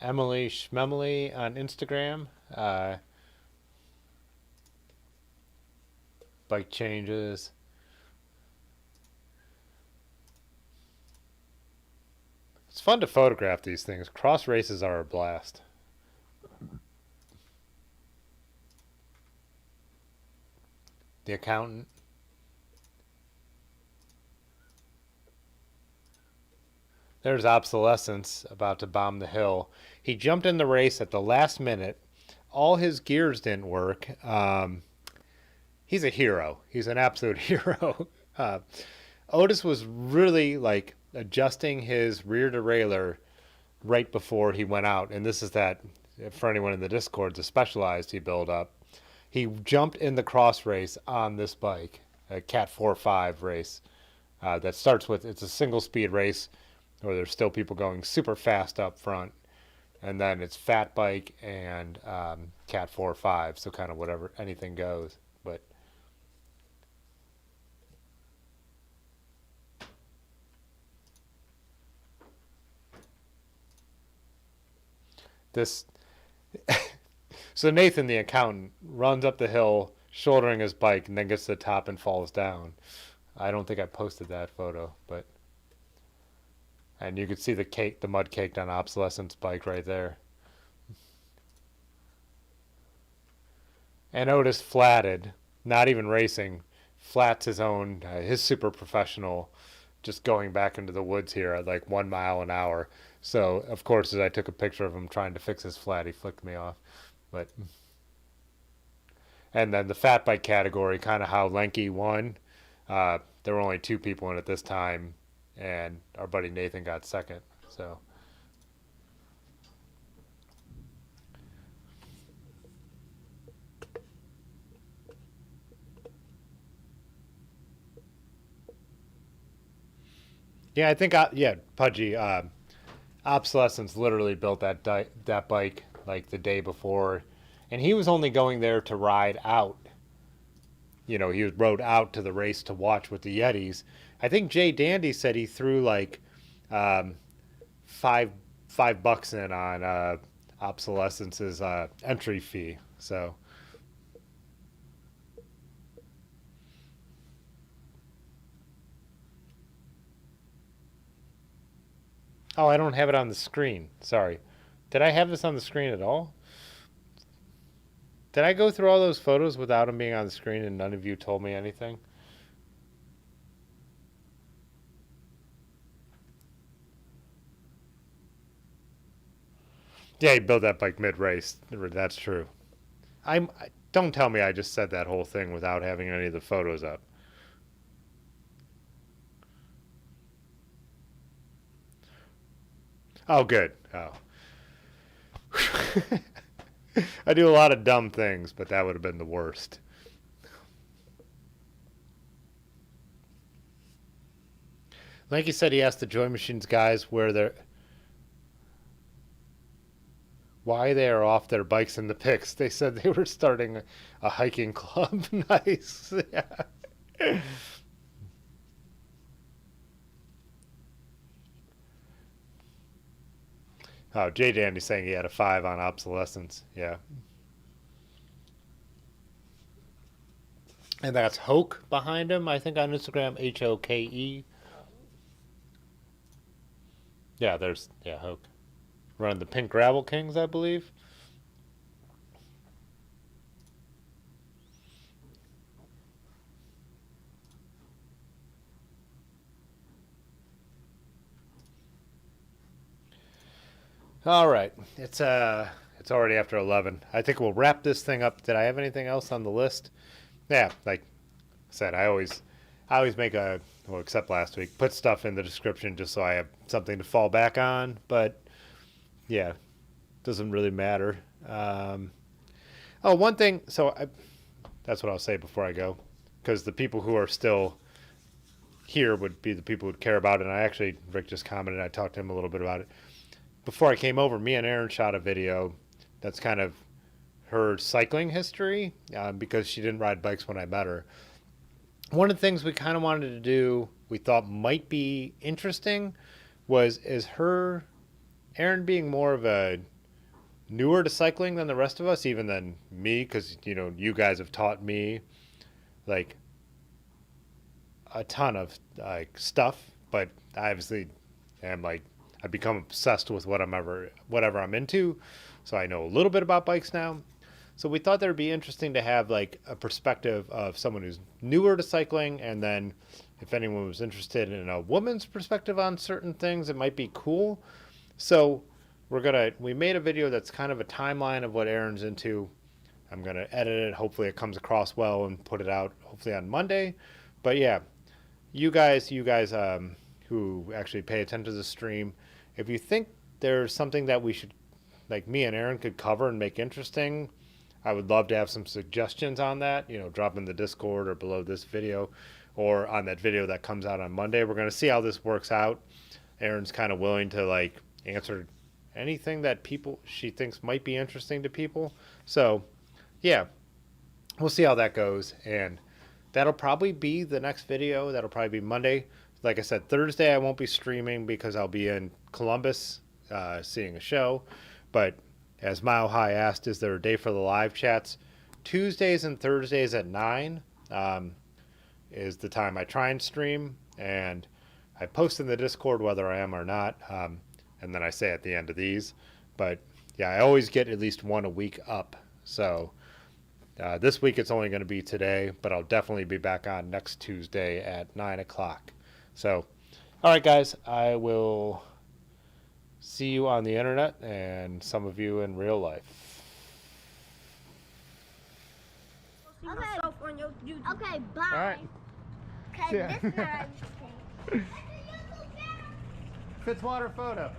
Emily Schmemily on Instagram. Bike changes. It's fun to photograph these things. Cross races are a blast. The accountant. There's Obsolescence about to bomb the hill. He jumped in the race at the last minute. All his gears didn't work. He's a hero. He's an absolute hero. Otis was really like adjusting his rear derailleur right before he went out. And this is that, for anyone in the Discord, the Specialized he built up. He jumped in the cross race on this bike, a Cat 4-5 race that starts with, it's a single speed race where there's still people going super fast up front. And then it's fat bike and Cat 4-5, so kind of whatever, anything goes. But this, so Nathan, the accountant, runs up the hill, shouldering his bike, and then gets to the top and falls down. I don't think I posted that photo, but. And you could see the mud caked on Obsolescence bike right there. And Otis flatted, not even racing, flats his own, his super professional, just going back into the woods here at like 1 mile an hour. So, of course, as I took a picture of him trying to fix his flat, he flicked me off. And then the fat bike category, kind of how Lenke won. there were only 2 people in it this time, and our buddy Nathan got second. So. Yeah, I think, yeah, Pudgy, Obsolescence literally built that bike like the day before, and he was only going there to ride out. You know, he rode out to the race to watch with the Yetis. I think Jay Dandy said he threw like um, $5 in on Obsolescence's entry fee. So. Oh, I don't have it on the screen. Sorry. Did I have this on the screen at all? Did I go through all those photos without them being on the screen and none of you told me anything? Yeah, he built that bike mid-race. That's true. Don't tell me I just said that whole thing without having any of the photos up. Oh, good. Oh. I do a lot of dumb things, but that would have been the worst. Like you said, he asked the Joy Machines guys why they are off their bikes in the pics. They said they were starting a hiking club. Nice. Yeah. Oh, Jay Dandy's saying he had a 5 on Obsolescence. Yeah. And that's Hoke behind him, I think on Instagram, Hoke. Yeah, Hoke. Running the Pink Gravel Kings, I believe. All right. It's already after 11. I think we'll wrap this thing up. Did I have anything else on the list? Yeah, like I said, I always make except last week, put stuff in the description just so I have something to fall back on. But yeah, doesn't really matter. One thing. That's what I'll say before I go, because the people who are still here would be the people who would care about it. And Rick just commented. I talked to him a little bit about it. Before I came over, me and Erin shot a video that's kind of her cycling history because she didn't ride bikes when I met her. One of the things we kind of wanted to do, we thought might be interesting, is Erin being more of a newer to cycling than the rest of us, even than me, because, you guys have taught me, like, a ton of, like, stuff, but I obviously am, like, I've become obsessed with whatever I'm into, so I know a little bit about bikes now. So we thought that would be interesting to have like a perspective of someone who's newer to cycling, and then if anyone was interested in a woman's perspective on certain things, it might be cool. So we made a video that's kind of a timeline of what Erin's into. I'm gonna edit it. Hopefully it comes across well and put it out hopefully on Monday. But yeah, you guys who actually pay attention to the stream, if you think there's something that we should, like me and Erin could cover and make interesting, I would love to have some suggestions on that. Drop in the Discord or below this video or on that video that comes out on Monday. We're going to see how this works out. Erin's kind of willing to like answer anything that she thinks might be interesting to people. So yeah, we'll see how that goes. And that'll probably be the next video. That'll probably be Monday. Like I said, Thursday I won't be streaming because I'll be in Columbus seeing a show. But as Mile High asked, is there a day for the live chats? Tuesdays and Thursdays at 9 is the time I try and stream. And I post in the Discord whether I am or not. And then I say at the end of these. But yeah, I always get at least one a week up. So this week it's only going to be today. But I'll definitely be back on next Tuesday at 9 o'clock. So, all right, guys, I will see you on the internet and some of you in real life. Okay, bye. All right. Because Yeah. this is not interesting. Fitzwater photo.